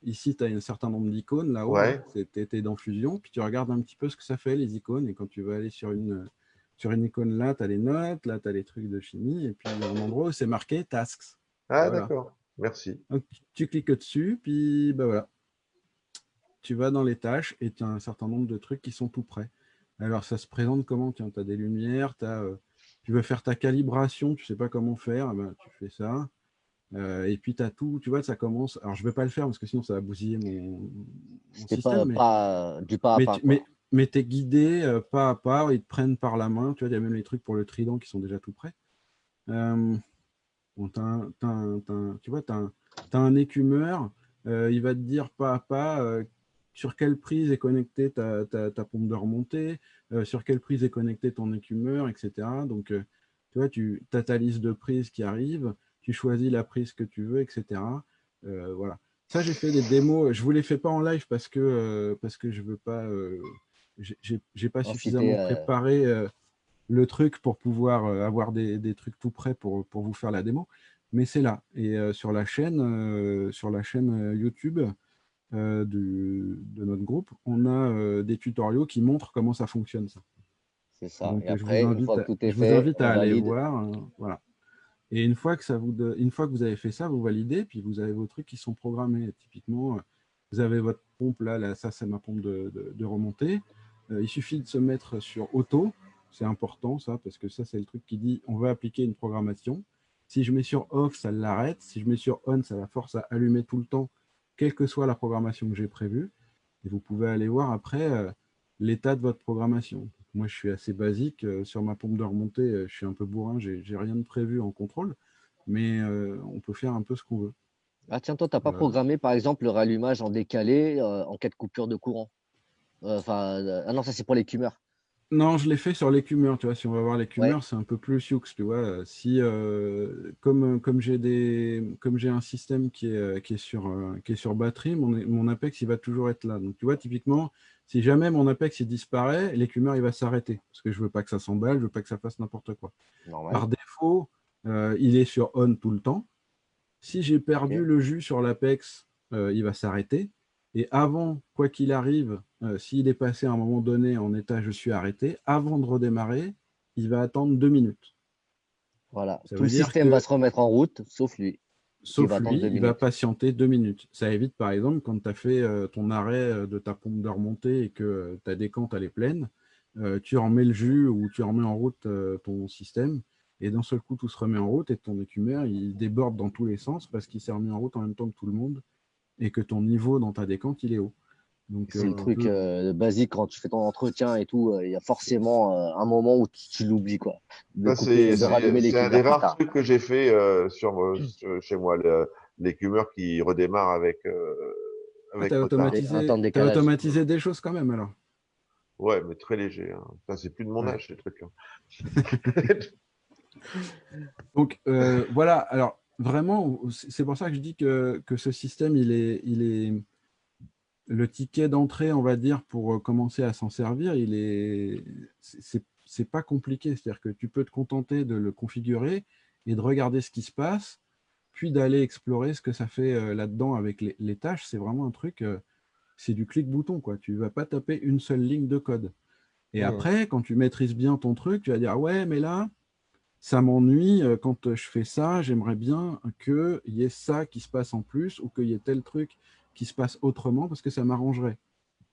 Ici, tu as un certain nombre d'icônes là-haut. Hein. Ouais. T'es dans Fusion. Puis tu regardes un petit peu ce que ça fait, les icônes. Et quand tu vas aller sur une icône là, tu as les notes, là, tu as les trucs de chimie. Et puis il y a un endroit où c'est marqué Tasks. Ah, Voilà. d'accord. Merci. Donc tu cliques dessus, puis bah voilà. Tu vas dans les tâches et tu as un certain nombre de trucs qui sont tout prêts. Alors, ça se présente comment? Tiens, tu as des lumières, tu veux faire ta calibration, tu ne sais pas comment faire, ben, tu fais ça. Et puis, tu as tout, tu vois, ça commence. Alors, je ne vais pas le faire parce que sinon, ça va bousiller mon C'était système, pas du pas à pas, quoi. mais tu es guidé pas à pas, ils te prennent par la main. Tu vois, il y a même les trucs pour le trident qui sont déjà tout prêts. Bon, tu vois, tu as un écumeur, il va te dire pas à pas sur quelle prise est connectée ta pompe de remontée, sur quelle prise est connecté ton écumeur, etc. Donc, tu vois, tu as ta liste de prises qui arrive, tu choisis la prise que tu veux, etc. Voilà. Ça, j'ai fait des démos. Je ne vous les fais pas en live parce que je veux pas. J'ai pas Inciter, suffisamment préparé le truc pour pouvoir avoir des trucs tout prêts pour vous faire la démo. Mais c'est là. Et sur la chaîne YouTube de notre groupe, on a des tutoriaux qui montrent comment ça fonctionne, ça. c'est ça. Et Donc, après, une fois que tout est je vous fait, invite on à aller valide. voir. Voilà. Et une fois que vous avez fait ça, vous validez, puis vous avez vos trucs qui sont programmés. Typiquement, vous avez votre pompe là, ça c'est ma pompe de remontée. Il suffit de se mettre sur auto, c'est important ça, parce que ça c'est le truc qui dit on va appliquer une programmation. Si je mets sur off, ça l'arrête. Si je mets sur on, ça la force à allumer tout le temps, quelle que soit la programmation que j'ai prévue. Et vous pouvez aller voir après l'état de votre programmation. Moi, je suis assez basique. Sur ma pompe de remontée, je suis un peu bourrin, j'ai rien de prévu en contrôle, mais on peut faire un peu ce qu'on veut. Ah tiens, toi, t'as pas Euh, programmé, par exemple, le rallumage en décalé en cas de coupure de courant. Ah non, ça c'est pour l'écumeur. non, je l'ai fait sur l'écumeur, tu vois. Si on va voir Ouais, l'écumeur, c'est un peu plus sioux, tu vois. Si, comme j'ai un système qui est sur batterie, mon Apex, il va toujours être là. Donc, tu vois, typiquement, si jamais mon Apex, il disparaît, l'écumeur, il va s'arrêter. Parce que je veux pas que ça s'emballe, je veux pas que ça fasse n'importe quoi. normal. Par défaut, il est sur on tout le temps. Si j'ai perdu Ok. le jus sur l'Apex, il va s'arrêter. Et avant, quoi qu'il arrive, s'il est passé à un moment donné en état je suis arrêté, avant de redémarrer, il va attendre 2 minutes. Voilà. Ça Tout le veut dire système va que, se remettre en route, sauf lui, qui va sauf attendre lui, deux il va minutes. patienter 2 minutes. Ça évite, par exemple, quand tu as fait ton arrêt de ta pompe de remontée et que ta décante elle est pleine, tu remets le jus ou tu remets en route ton système. Et d'un seul coup, tout se remet en route et ton écumeur, il déborde dans tous les sens parce qu'il s'est remis en route en même temps que tout le monde. et que ton niveau dans ta décante, il est haut. Donc, C'est le truc basique quand tu fais ton entretien et tout. Il y a forcément un moment où tu l'oublies, quoi. De Ça, couper, de rallumer c'est un l'écumeur des plus rares tard. trucs que j'ai fait chez moi, l'écumeur qui redémarre ah, avec retard. Avec un temps de t'as décalage. automatisé des choses quand même alors. Ouais, mais très léger. Hein. Ça, c'est plus de mon Ouais. âge, ces trucs-là. Donc voilà, alors vraiment, c'est pour ça que je dis que ce système, il est le ticket d'entrée, on va dire, pour commencer à s'en servir, c'est pas compliqué. C'est-à-dire que tu peux te contenter de le configurer et de regarder ce qui se passe, puis d'aller explorer ce que ça fait là-dedans avec les tâches. C'est vraiment un truc, c'est du clic-bouton, quoi. Tu vas pas taper une seule ligne de code. Et après, quand tu maîtrises bien ton truc, tu vas dire, ouais, mais là, ça m'ennuie quand je fais ça, j'aimerais bien qu'il y ait ça qui se passe en plus ou qu'il y ait tel truc qui se passe autrement parce que ça m'arrangerait.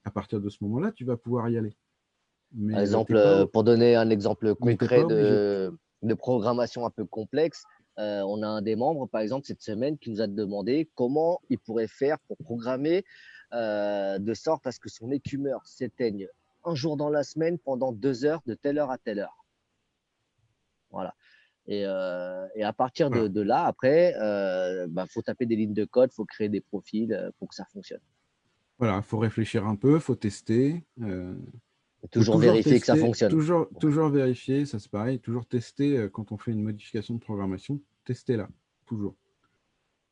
À partir de ce moment-là, tu vas pouvoir y aller. Par Mais exemple, pour donner un exemple t'es concret pas obligé. de programmation un peu complexe, on a un des membres, par exemple, cette semaine, qui nous a demandé comment il pourrait faire pour programmer de sorte à ce que son écumeur s'éteigne un jour dans la semaine pendant 2 heures, de telle heure à telle heure. Voilà. Et à partir Voilà. de là, après, faut taper des lignes de code, faut créer des profils pour que ça fonctionne. Voilà, il faut réfléchir un peu, il faut tester. Faut Faut toujours vérifier que ça tester, fonctionne. toujours vérifier, ça c'est pareil, toujours tester quand on fait une modification de programmation, tester là, toujours.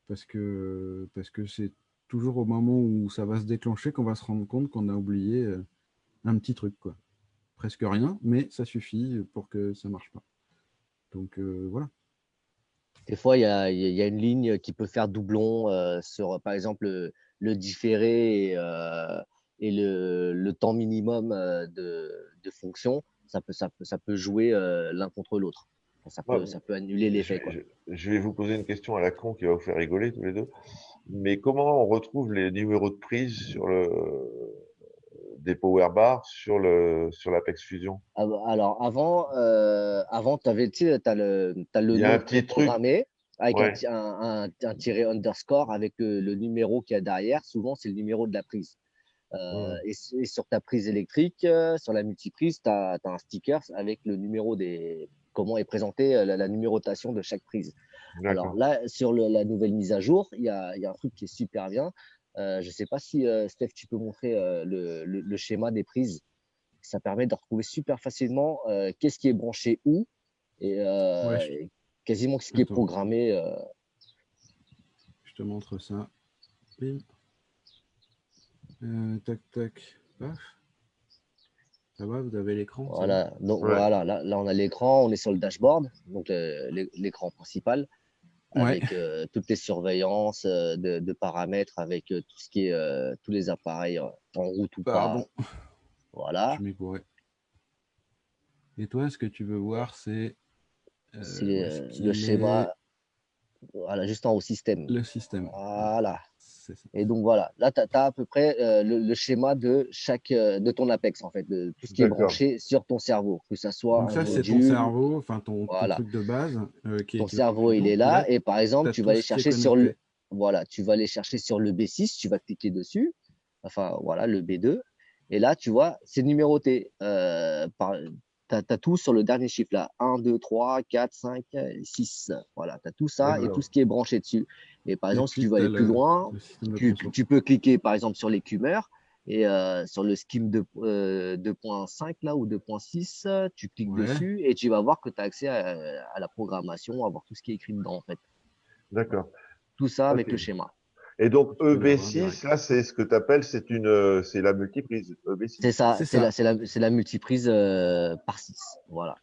Parce que c'est toujours au moment où ça va se déclencher qu'on va se rendre compte qu'on a oublié un petit truc, quoi. Presque rien, mais ça suffit pour que ça marche pas. Donc voilà. Des fois, il y a une ligne qui peut faire doublon sur, par exemple, le différé et le temps minimum de fonction. Ça peut jouer l'un contre l'autre. Ouais, Ça peut annuler l'effet, quoi. je vais vous poser une question à la con qui va vous faire rigoler tous les deux. Mais comment on retrouve les numéros de prise des power bars sur l'Apex Fusion? Alors, avant tu avais, tu sais, t'as le Il y a nom un petit truc. préprogrammé avec Ouais. un tiret underscore avec le numéro qu'il y a derrière. Souvent, c'est le numéro de la prise. Et sur ta prise électrique, sur la multiprise, tu as un sticker avec le numéro comment est présentée la numérotation de chaque prise. Alors D'accord. là, sur la nouvelle mise à jour, il y a un truc qui est super bien. Je ne sais pas si, Steph, tu peux montrer le schéma des prises. Ça permet de retrouver super facilement qu'est-ce qui est branché où Ouais, et quasiment ce qui est attends, programmé. je te montre ça. Bim. Tac, tac, paf. Ça va, vous avez l'écran, c'est bon? Voilà, donc Ouais. voilà, là on a l'écran, on est sur le dashboard, donc l'écran principal, Ouais, avec toutes les surveillances de paramètres, avec tout ce qui est tous les appareils en route ou pas. pardon, Voilà, je m'ai gouré. Et toi, ce que tu veux voir, c'est c'est où est-ce le qu'il est schéma, voilà, juste en haut système. le système. Voilà, Voilà. c'est ça. Et donc voilà, là tu as, à peu près le schéma de de ton Apex, en fait, de tout ce qui est D'accord. branché sur ton cerveau, que ça soit Donc un ça, c'est ton module, cerveau, enfin ton voilà. truc de base qui Ton est le cerveau, il Fusion. est Et là, là. Et par exemple, tu as tu vas tout aller ce qui est chercher sur connecté. voilà, tu vas aller chercher sur le B6, tu vas cliquer dessus. Enfin, voilà, le B2. Et là, tu vois, c'est numéroté. Tu as tout sur le dernier chiffre là. 1, 2, 3, 4, 5, 6. Voilà, tu as tout ça et tout D'accord. ce qui est branché dessus. Et par Et exemple, si puis, tu veux tu as aller plus loin, le système de transfo. tu peux cliquer par exemple sur l'écumeur et sur le scheme 2.5 là ou 2.6, tu cliques Ouais, dessus et tu vas voir que tu as accès à la programmation, à voir tout ce qui est écrit dedans en fait. D'accord. Tout ça Ok. avec le schéma. Et donc tu peux l'avoir direct. EB6, là, c'est ce que tu appelles, c'est la multiprise C'est EB6. ça, C'est ça. c'est la multiprise par 6. Voilà.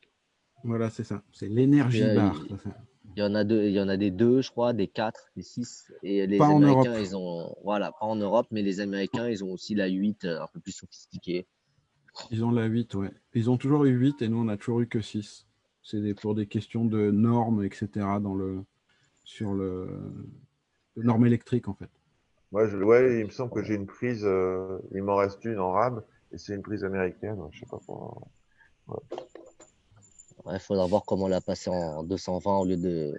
Voilà, c'est ça. C'est Il y, l'énergie a- bar. il y en a deux, il y en a des 2, je crois, des 4, des 6. Et Pas les en Europe. Américains, ils ont, voilà, pas en Europe, mais les Américains, ils ont aussi la 8, un peu plus sophistiquée. Ils ont la 8, ouais. Ils ont toujours eu 8 et nous, on n'a toujours eu que 6. C'est pour des questions de normes, etc. Sur le norme électrique, en fait. Moi, ouais, il me semble que j'ai une prise, il m'en reste une en RAM, et c'est une prise américaine, je sais pas quoi. Ouais. Il faudra voir comment la passer en 220 au lieu de.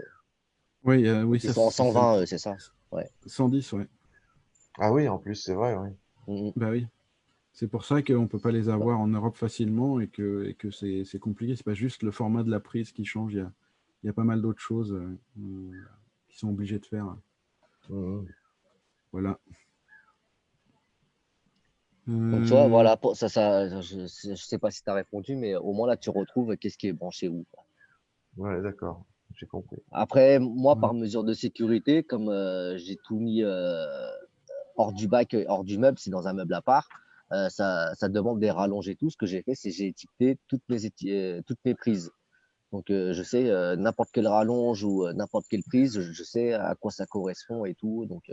Oui, oui, Ils ça, sont en c'est 120, c'est ça? Ouais. 110, ouais. Ah oui, en plus, c'est vrai, oui. Bah oui. C'est pour ça qu'on ne peut pas les avoir en Europe facilement et que c'est compliqué. C'est pas juste le format de la prise qui change. Il y a pas mal d'autres choses qui sont obligés de faire. Mhm. Voilà. Donc, tu vois, Euh, voilà, je sais pas si tu as répondu, mais au moins là, tu retrouves qu'est-ce qui est branché où. Ouais, d'accord, j'ai compris. Après, moi, ouais. par mesure de sécurité, comme j'ai tout mis hors du bac, hors du meuble, c'est dans un meuble à part, ça demande des rallonges et tout. Ce que j'ai fait, c'est j'ai étiqueté toutes mes prises. Donc, je sais n'importe quelle rallonge ou n'importe quelle prise, je sais à quoi ça correspond et tout. Donc,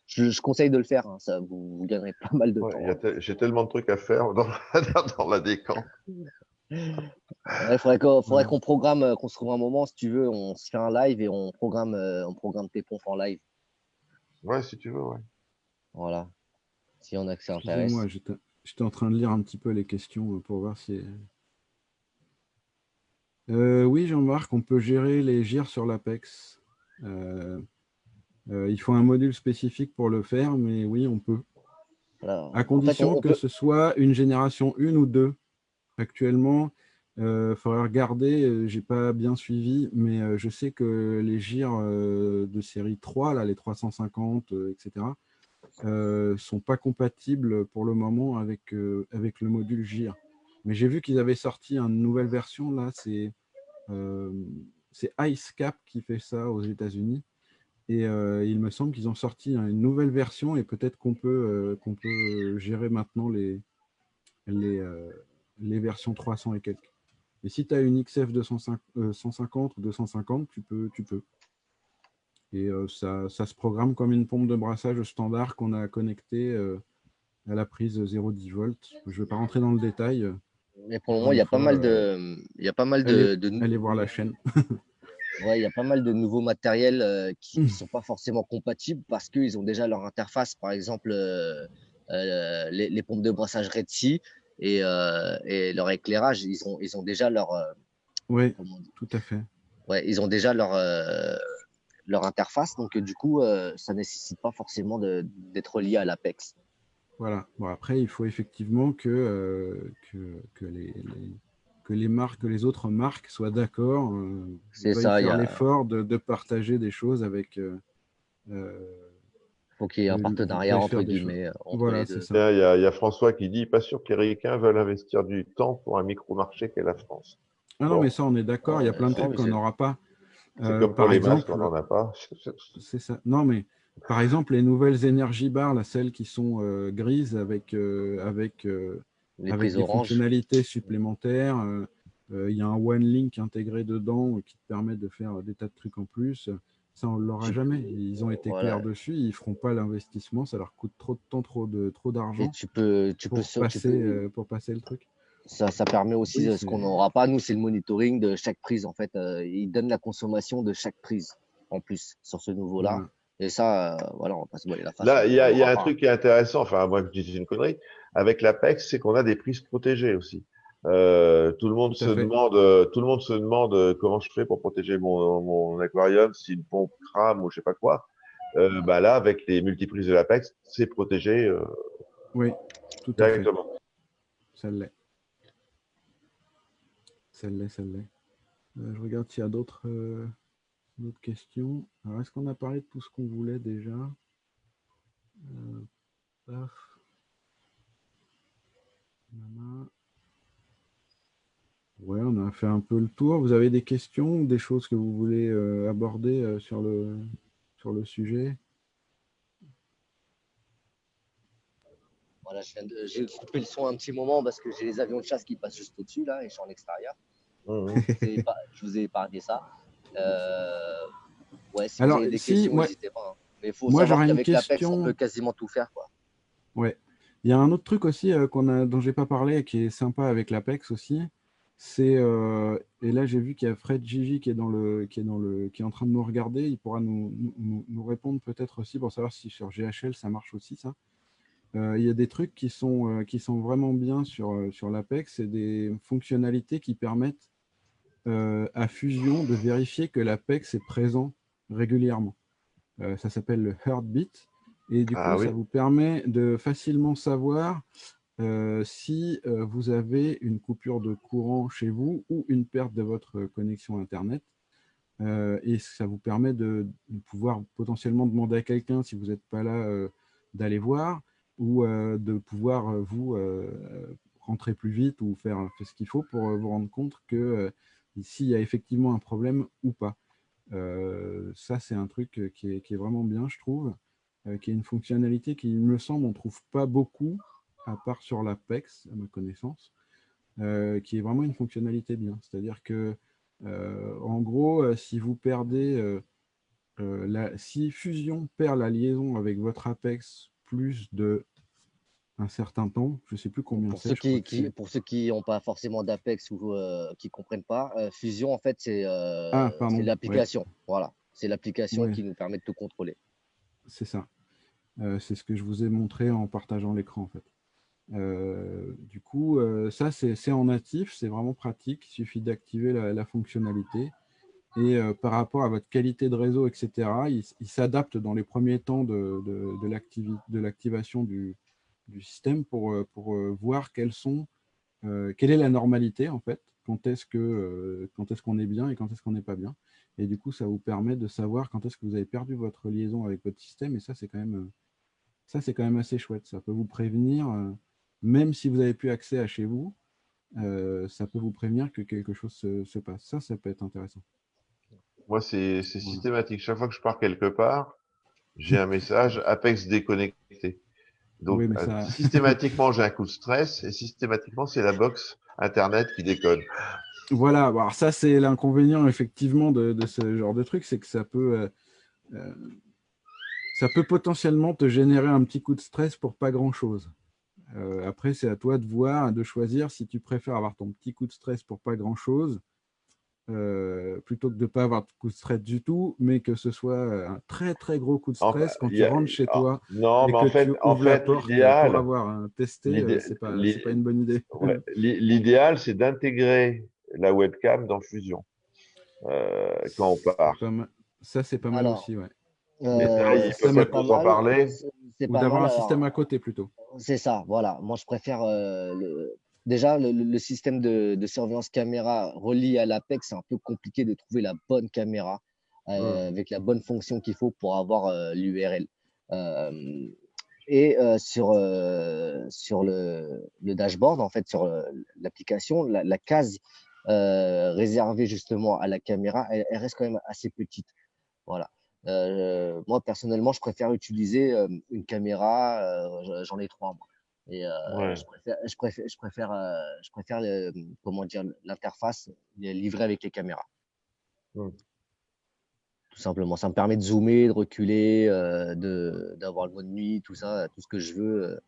je conseille de le faire. Hein. Ça, vous gagnerez pas mal de Ouais, temps. j'ai tellement de trucs à faire dans dans la décant. Ouais, faudrait Voilà. qu'on programme, qu'on se trouve un moment, si tu veux, on se fait un live et on programme tes pompes en live. Ouais, si tu veux, ouais. Voilà, si on a que ça Excusez-moi, intéresse. j'étais en train de lire un petit peu les questions pour voir si. Oui, Jean-Marc, on peut gérer les GIR sur l'Apex. Euh, il faut un module spécifique pour le faire, mais oui, on peut. Voilà. À En fait, condition on que peut. ce soit une génération 1 ou 2. Actuellement, il faudrait regarder, j'ai pas bien suivi, mais je sais que les GIR de série 3, là, les 350, etc., sont pas compatibles pour le moment avec le module GIR. Mais j'ai vu qu'ils avaient sorti une nouvelle version, là, euh, c'est IceCap qui fait ça aux États-Unis. Et il me semble qu'ils ont sorti une nouvelle version et peut-être qu'on peut gérer maintenant les, euh, les versions 300 et quelques. Et si tu as une XF 150 ou 250, tu peux. Et ça se programme comme une pompe de brassage standard qu'on a connectée à la prise 0,10 volts. Je ne vais pas rentrer dans le détail. Mais pour le moment, Encore il y une a pas fois, mal il y a pas mal allez voir la chaîne. ouais, il y a pas mal de nouveaux matériels qui sont pas forcément compatibles parce qu'ils ont déjà leur interface. Par exemple, les pompes de brassage Red Sea et leur éclairage, ils ont déjà Oui, comment on dit tout à fait. ouais, ils ont déjà leur interface. Donc, du coup, ça nécessite pas forcément d'être lié à l'Apex. Voilà. Bon, après, il faut effectivement que les marques, que les autres marques soient d'accord, C'est veuillent ça, faire l'effort de partager des choses avec, euh, faut qu'il y ait un partenariat veuillent entre faire des choses. guillemets entre Voilà, les c'est deux. ça. Il y a François qui dit, pas sûr que les Ricains veulent investir du temps pour un micro-marché qu'est la France. Ah non, mais Bon, ça, on est d'accord. Il y a plein de Non, trucs mais qu'on n'aura pas. c'est comme pour Par les masques, on exemple, n'en a pas. c'est ça. Non, mais par exemple, les nouvelles Energy Bar, là, celles qui sont grises les avec prises des orange. fonctionnalités supplémentaires. Il y a un One Link intégré dedans qui te permet de faire des tas de trucs en plus. Ça, on ne l'aura Tu, jamais. Ils ont été clairs voilà. dessus. Ils ne feront pas l'investissement. Ça leur coûte trop de temps, trop Et d'argent tu peux, pour passer le truc. ça permet aussi Oui, ce c'est qu'on n'aura pas. Nous, c'est le monitoring de chaque prise. En fait, ils donnent la consommation de chaque prise en plus sur ce nouveau-là. voilà. Et ça, voilà, on va pas se voiler la face, Là, on il y n'aura a un pas. truc qui est intéressant, enfin, moi, je dis une connerie, avec l'Apex, c'est qu'on a des prises protégées aussi. Tout à fait. Tout le monde se demande comment je fais pour protéger mon aquarium si une pompe crame ou je sais pas quoi. Bah là, avec les multiprises de l'Apex, c'est protégé Oui, tout à fait. directement. Ça l'est. Ça l'est, ça l'est. Je regarde s'il y a d'autres questions. Alors, est-ce qu'on a parlé de tout ce qu'on voulait déjà? Paf. Voilà. Ouais, on a fait un peu le tour. Vous avez des questions ou des choses que vous voulez aborder sur le sujet? Voilà, j'ai coupé le son un petit moment parce que j'ai les avions de chasse qui passent juste au-dessus là et je suis en extérieur. Mhm. Je vous ai épargné ça. Euh, ouais, si vous Alors, avez des si, questions, n'hésitez pas. Hein. Mais il faut moi savoir j'aurais une qu'avec l'Apex, on peut question. quasiment tout faire, quoi. Ouais. Il y a un autre truc aussi dont j'ai pas parlé et qui est sympa avec l'Apex aussi. Et là j'ai vu qu'il y a Fred Gigi qui est en train de nous regarder. Il pourra nous répondre peut-être aussi pour savoir si sur GHL ça marche aussi ça. Il y a des trucs qui sont vraiment bien sur l'Apex. C'est des fonctionnalités qui permettent à Fusion de vérifier que l'Apex est présent régulièrement. Ça s'appelle le Heartbeat. Et du Ah coup, oui. ça vous permet de facilement savoir si vous avez une coupure de courant chez vous ou une perte de votre connexion Internet. Et ça vous permet de pouvoir potentiellement demander à quelqu'un, si vous n'êtes pas là, d'aller voir, ou de pouvoir, vous, rentrer plus vite ou faire ce qu'il faut pour vous rendre compte que s'il y a effectivement un problème ou pas. Ça, c'est un truc qui est vraiment bien, je trouve, qui est une fonctionnalité qui, il me semble, on ne trouve pas beaucoup, à part sur l'Apex, à ma connaissance, qui est vraiment une fonctionnalité bien. C'est-à-dire que, en gros, si vous perdez, si Fusion perd la liaison avec votre Apex plus de un certain temps, je ne sais plus combien c'est, je crois que c'est… Pour ceux qui n'ont pas forcément d'Apex ou qui ne comprennent pas, Fusion, en fait, Ah, c'est pardon, ouais, l'application. Voilà, c'est l'application ouais, qui nous permet de tout contrôler. c'est ça. C'est ce que je vous ai montré en partageant l'écran, en fait. Du coup, ça, c'est en natif, c'est vraiment pratique. Il suffit d'activer la fonctionnalité. Et par rapport à votre qualité de réseau, etc., il s'adapte dans les premiers temps de l'activation du système pour voir quelle est la normalité, en fait, quand est-ce qu'on est bien et quand est-ce qu'on n'est pas bien. Et du coup, ça vous permet de savoir quand est-ce que vous avez perdu votre liaison avec votre système. Et ça, c'est quand même assez chouette. Ça peut vous prévenir, même si vous n'avez plus accès à chez vous, ça peut vous prévenir que quelque chose se passe. Ça peut être intéressant. Moi, c'est Voilà. systématique. Chaque fois que je pars quelque part, j'ai un message Apex déconnecté. Donc, Oui, mais ça, systématiquement, j'ai un coup de stress et systématiquement, c'est la box Internet qui déconne. voilà. Bon, alors ça, c'est l'inconvénient effectivement de ce genre de truc, c'est que euh, ça peut potentiellement te générer un petit coup de stress pour pas grand-chose. Après, c'est à toi de voir, de choisir si tu préfères avoir ton petit coup de stress pour pas grand-chose, plutôt que de ne pas avoir de coup de stress du tout, mais que ce soit un très très gros coup de Enfin, stress quand tu rentres chez toi non, et mais que tu en ouvres la fait, porte pour avoir testé, l'idé- c'est pas une bonne idée. ouais, l'idéal, c'est d'intégrer la webcam dans Fusion quand on C'est part. pas mal. Ça, c'est pas mal Alors, aussi, ouais. Mais Ou ça, un il système à, c'est peut-être pas nous en mal. parler. C'est ou pas d'avoir mal. un système Alors, à côté plutôt. c'est ça, voilà. Moi, je préfère déjà le système de surveillance caméra relié à l'Apex. C'est un peu compliqué de trouver la bonne caméra Hmm. avec la bonne fonction qu'il faut pour avoir l'URL. Euh, sur le dashboard, en fait, sur l'application, la case réservée justement à la caméra, elle reste quand même assez petite. Voilà. Moi, personnellement, je préfère utiliser une caméra. J'en ai trois, moi. Et Ouais. je préfère comment dire, l'interface livrée avec les caméras, Hmm. tout simplement. Ça me permet de zoomer, de reculer, d'avoir le mode nuit, tout ça, tout ce que je veux,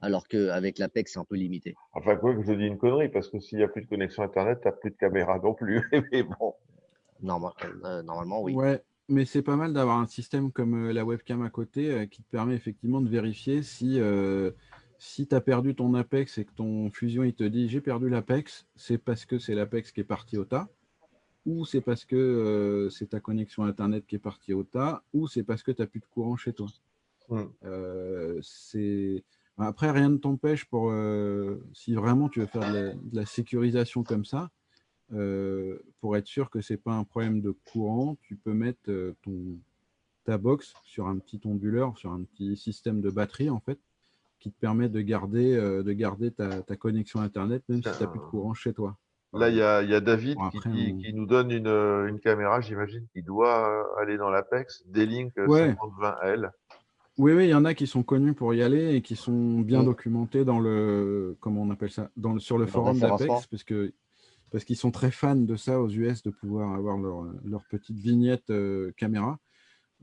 alors qu'avec l'Apex, c'est un peu limité. Enfin, quoi que je dis une connerie, parce que s'il n'y a plus de connexion Internet, tu n'as plus de caméra non plus. Mais bon. Normalement, oui. Ouais, mais c'est pas mal d'avoir un système comme la webcam à côté qui te permet effectivement de vérifier si tu as perdu ton Apex et que ton Fusion il te dit j'ai perdu l'Apex, c'est parce que c'est l'Apex qui est parti au tas, ou c'est parce que c'est ta connexion Internet qui est partie au tas, ou c'est parce que tu n'as plus de courant chez toi. Hmm. C'est… Après, rien ne t'empêche si vraiment tu veux faire de la sécurisation comme ça, pour être sûr que ce n'est pas un problème de courant, tu peux mettre ta box sur un petit onduleur, sur un petit système de batterie, en fait, qui te permet de garder ta connexion Internet, même si tu n'as plus de Tiens, courant chez toi, par là, exemple. il y a David Bon, après, qui nous donne une caméra, j'imagine, qui doit aller dans l'Apex, D-Link ouais, 5020L. oui, oui, il y en a qui sont connus pour y aller et qui sont bien Mm. documentés comment on appelle ça, sur le Le forum référencement. d'Apex, parce qu'ils sont très fans de ça aux US, de pouvoir avoir leur petite vignette caméra.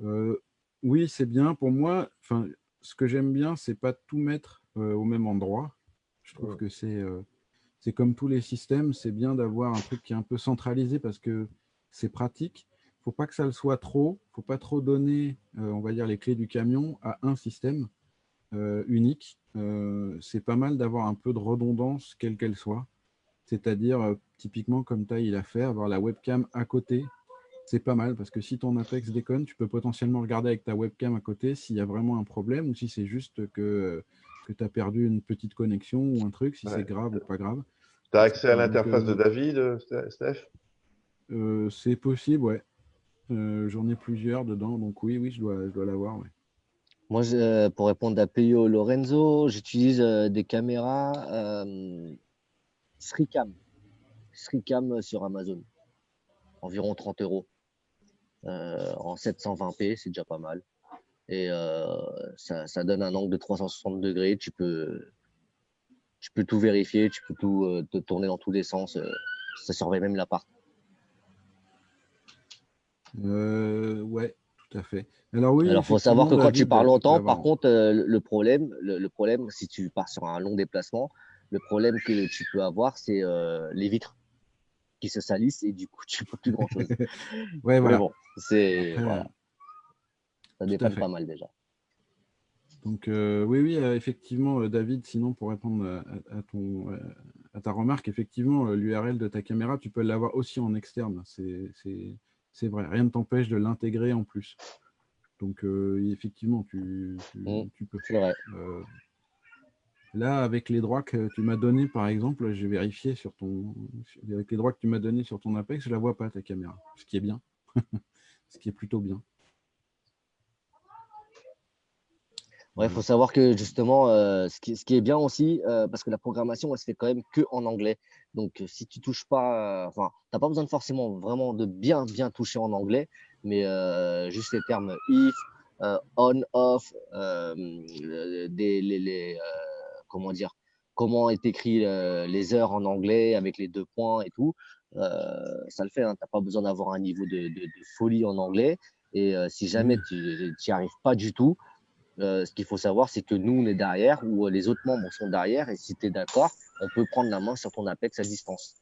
Euh, oui, c'est bien. Pour moi, enfin, ce que j'aime bien, c'est pas tout mettre au même endroit. Je trouve Hmm. que c'est comme tous les systèmes, c'est bien d'avoir un truc qui est un peu centralisé parce que c'est pratique. Faut pas que ça le soit trop. Faut pas trop donner, on va dire, les clés du camion à un système unique. C'est pas mal d'avoir un peu de redondance, quelle qu'elle soit. C'est-à-dire, typiquement, comme Taï il a fait, avoir la webcam à côté c'est pas mal parce que si ton Apex déconne, tu peux potentiellement regarder avec ta webcam à côté s'il y a vraiment un problème ou si c'est juste que tu as perdu une petite connexion ou un truc, si c'est Ouais. grave ou pas grave, Tu as accès à etc. Donc, l'interface de David, Steph? c'est possible, ouais. J'en ai plusieurs dedans, donc oui, oui, je dois l'avoir, ouais. Moi, pour répondre à Peyo Lorenzo, j'utilise des caméras Sricam. Sricam sur Amazon. Environ 30 € en 720p, c'est déjà pas mal. Et ça donne un angle de 360 degrés. Tu peux tout vérifier, tu peux tout te tourner dans tous les sens. Ça surveille même l'appart. Ouais, tout à fait. Alors oui, Alors, il faut savoir effectivement, que quand tu David, pars je longtemps, par l'avais. contre, le problème, si tu pars sur un long déplacement, le problème que tu peux avoir, c'est les vitres qui se salissent et du coup, tu ne vois plus grand-chose. Ouais, Mais voilà. bon, c'est Après, voilà, ça tout à dépanne pas fait. mal déjà. Donc oui, oui, effectivement, David, sinon pour répondre à ta remarque, effectivement, l'URL de ta caméra, tu peux l'avoir aussi en externe. C'est vrai. Rien ne t'empêche de l'intégrer en plus. Donc effectivement, tu peux. C'est vrai. Euh, Là, avec les droits que tu m'as donnés, par exemple, j'ai vérifié avec les droits que tu m'as donnés sur ton Apex, je la vois pas ta caméra, ce qui est bien, ce qui est plutôt bien. Ouais, il faut Voilà. savoir que justement, ce qui est bien aussi, parce que la programmation, elle se fait quand même que en anglais. Donc, si tu touches pas, enfin, t'as pas besoin de forcément vraiment de bien toucher en anglais, mais juste les termes if, on, off, comment dire, comment est écrit les heures en anglais avec les deux points et tout. Ça le fait, hein, t'as pas besoin d'avoir un niveau de folie en anglais. Et si jamais Oui, tu n'y arrives pas du tout, ce qu'il faut savoir, c'est que nous, on est derrière ou les autres membres sont derrière. Et si tu es d'accord, on peut prendre la main sur ton Apex à distance.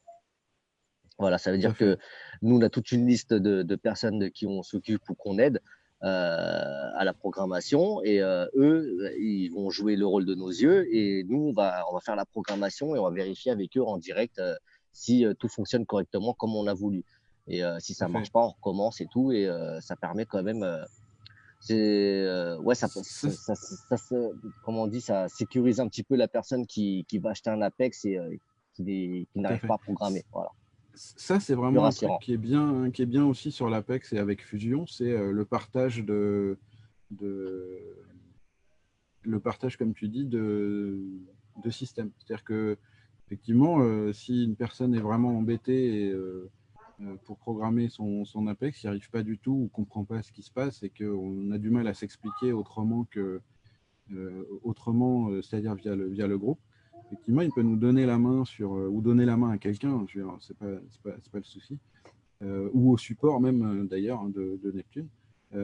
Voilà, ça veut tout à dire fait. que nous, on a toute une liste de personnes de qui on s'occupe ou qu'on aide à la programmation. Et eux, ils vont jouer le rôle de nos yeux. Et nous, on va faire la programmation et on va vérifier avec eux en direct si tout fonctionne correctement comme on a voulu. Et si Tout ça à fait. marche pas, on recommence et tout. Et ça permet quand même c'est ouais, Ça, comment on dit, ça sécurise un petit peu la personne qui va acheter un Apex et qui tout à n'arrive fait. pas à programmer. Voilà, Ça, c'est plus vraiment un truc rassurant. qui est bien aussi sur l'Apex et avec Fusion, c'est de, le partage, comme tu dis, de systèmes. C'est-à-dire que, effectivement, si une personne est vraiment embêtée pour programmer son Apex, il n'y arrive pas du tout ou ne comprend pas ce qui se passe et qu'on a du mal à s'expliquer autrement, c'est-à-dire via le groupe. Effectivement, il peut nous donner la main ou donner la main à quelqu'un, c'est pas le souci, ou au support même d'ailleurs hein, de Neptune,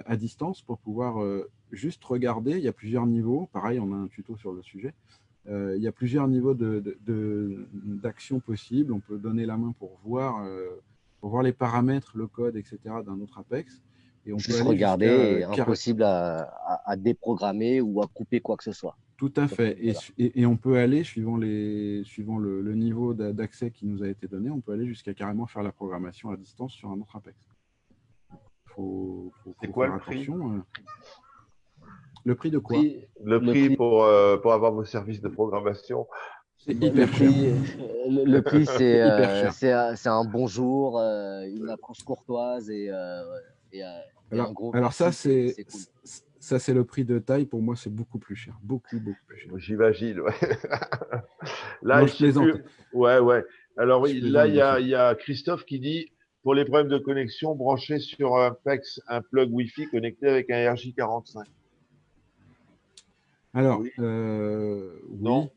à distance pour pouvoir juste regarder. Il y a plusieurs niveaux, pareil, on a un tuto sur le sujet. Il y a plusieurs niveaux d'action possibles. On peut donner la main pour voir les paramètres, le code, etc. d'un autre Apex. Et on peut Juste aller regarder jusqu'à et impossible à déprogrammer ou à couper quoi que ce soit. tout à Donc, fait. voilà. Et on peut aller, suivant le niveau d'accès qui nous a été donné, on peut aller jusqu'à carrément faire la programmation à distance sur un autre Apex. C'est Faut quoi faire le prix? attention. Le prix de quoi? Prix- Le le prix prix, pour avoir vos services de programmation? C'est le hyper cher. prix, le prix, C'est hyper cher. c'est un bonjour, une approche courtoise et, euh, et un gros Alors ça, merci, c'est cool. c'est le prix de taille. Pour moi, c'est beaucoup plus cher. Beaucoup plus cher. J'imagine, ouais. Là, Non, je je sais plaisante. plus. Ouais, ouais. Alors Je oui, là, plaisante, bien sûr. il y a Christophe qui dit, pour les problèmes de connexion, branchez sur un PEX, un plug Wi-Fi connecté avec un RJ45. Alors, Oui, oui. non,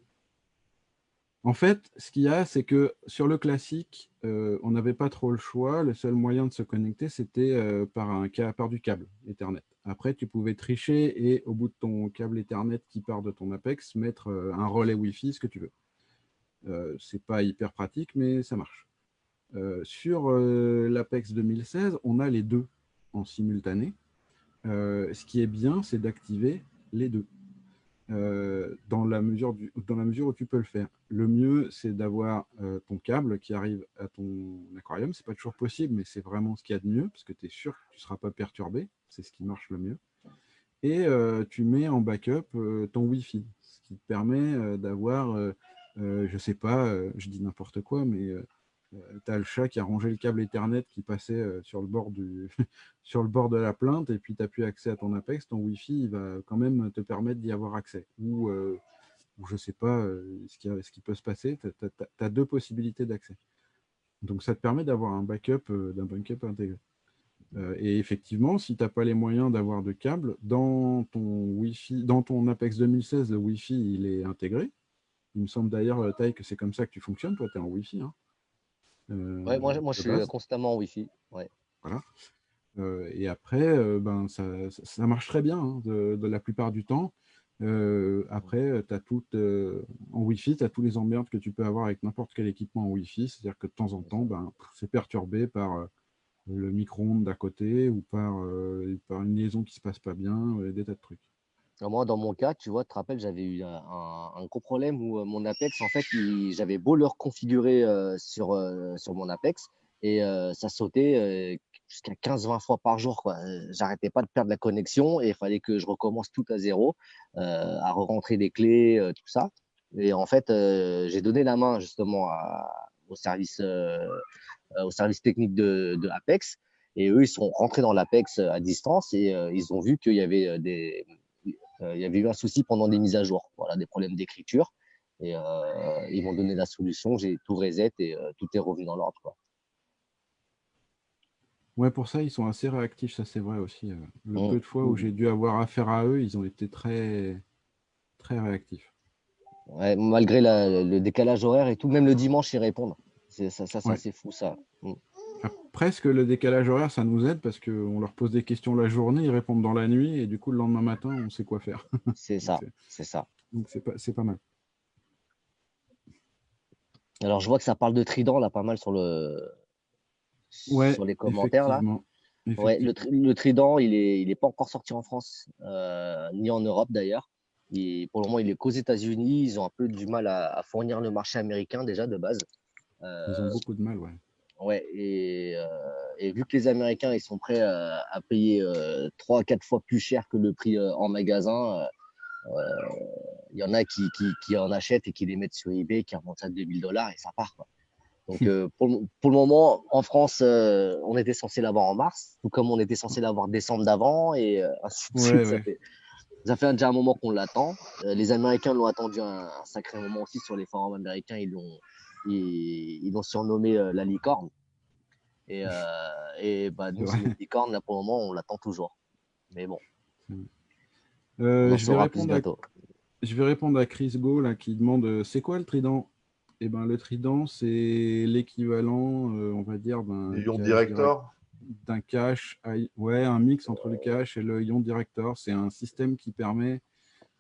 En fait, ce qu'il y a, c'est que sur le classique, on n'avait pas trop le choix. Le seul moyen de se connecter, c'était par du câble Ethernet. Après, tu pouvais tricher et au bout de ton câble Ethernet qui part de ton Apex, mettre un relais Wi-Fi, ce que tu veux. C'est pas hyper pratique, mais ça marche. Sur l'Apex 2016, on a les deux en simultané. Ce qui est bien, c'est d'activer les deux. dans la mesure où tu peux le faire. Le mieux, c'est d'avoir ton câble qui arrive à ton aquarium. Ce n'est pas toujours possible, mais c'est vraiment ce qu'il y a de mieux, parce que tu es sûr que tu ne seras pas perturbé. C'est ce qui marche le mieux. Et tu mets en backup ton Wi-Fi, ce qui te permet d'avoir, je ne sais pas, je dis n'importe quoi, mais tu as le chat qui a rangé le câble Ethernet qui passait sur le bord sur le bord de la plainte, et puis tu n'as plus accès à ton Apex. Ton Wi-Fi, il va quand même te permettre d'y avoir accès. Ou je ne sais pas ce qui peut se passer. Tu as deux possibilités d'accès. Donc ça te permet d'avoir un backup intégré. Et effectivement, si tu n'as pas les moyens d'avoir de câble, dans ton Wi-Fi, dans ton Apex 2016, le Wi-Fi, il est intégré. Il me semble d'ailleurs, Taï, que c'est comme ça que tu fonctionnes. Toi, tu es en Wi-Fi, hein, Ouais, moi je de suis base. constamment en Wi-Fi. Ouais. Voilà. Et après, ben, ça marche très bien hein, de la plupart du temps. Après, tu as en Wi-Fi, tu as tous les emmerdes que tu peux avoir avec n'importe quel équipement en Wi-Fi. C'est-à-dire que de temps en C'est temps, ça. ben, c'est perturbé par le micro-ondes d'à côté ou par une liaison qui se passe pas bien, des tas de trucs. Alors moi, dans mon cas, tu vois, tu te rappelles, j'avais eu un gros problème où mon Apex, en fait, j'avais beau le reconfigurer sur mon Apex et ça sautait jusqu'à 15-20 fois par jour, quoi. J'arrêtais pas de perdre la connexion et il fallait que je recommence tout à zéro, à re-rentrer les clés, tout ça. Et en fait, j'ai donné la main justement au service technique de Apex. Et eux, ils sont rentrés dans l'Apex à distance et ils ont vu qu'il y avait il y avait eu un souci pendant des mises à jour, voilà, des problèmes d'écriture. Et ils m'ont donné la solution, j'ai tout reset et tout est revenu dans l'ordre, quoi. Ouais, pour ça, ils sont assez réactifs, ça c'est vrai aussi. Le Mm. peu de fois où j'ai dû avoir affaire à eux, ils ont été très réactifs. Ouais, malgré le décalage horaire et tout, même le dimanche, ils répondent. Ouais. C'est fou, ça. Mm. Presque le décalage horaire, ça nous aide parce qu'on leur pose des questions la journée, ils répondent dans la nuit, et du coup, le lendemain matin, on sait quoi faire. C'est Donc, ça, c'est ça. c'est pas mal. Alors, je vois que ça parle de Trident, là, pas mal Ouais, sur les commentaires, là. effectivement. Ouais, Effectivement. le Trident, il est pas encore sorti en France, ni en Europe d'ailleurs. Pour le moment, il est qu'aux États-Unis. Ils ont un peu du mal à fournir le marché américain déjà de base. Ils ont Euh, beaucoup de mal, ouais. ouais, et vu que les Américains ils sont prêts à payer 3 à 4 fois plus cher que le prix en magasin, il y en a qui en achètent et qui les mettent sur eBay, qui revendent ça 2000 $ et ça part, quoi. Donc, pour le moment, en France, on était censé l'avoir en mars, tout comme on était censé l'avoir décembre d'avant, et ainsi de suite. Ouais, ouais. Ça fait déjà un moment qu'on l'attend. Les Américains l'ont attendu un sacré moment aussi sur les forums américains. Ils l'ont surnommé la licorne. Et, bah, C'est nous, vrai. c'est notre licorne. Là, pour le moment, on l'attend toujours. Mais bon, C'est vrai. on en Je vais saura plus répondre à, bientôt. je vais répondre à Chris Go là, qui demande c'est quoi le trident? Eh ben, le trident, c'est l'équivalent, on va dire, Ion Director. d'un cache, ouais, un mix entre le cache et le Ion Director. C'est un système qui permet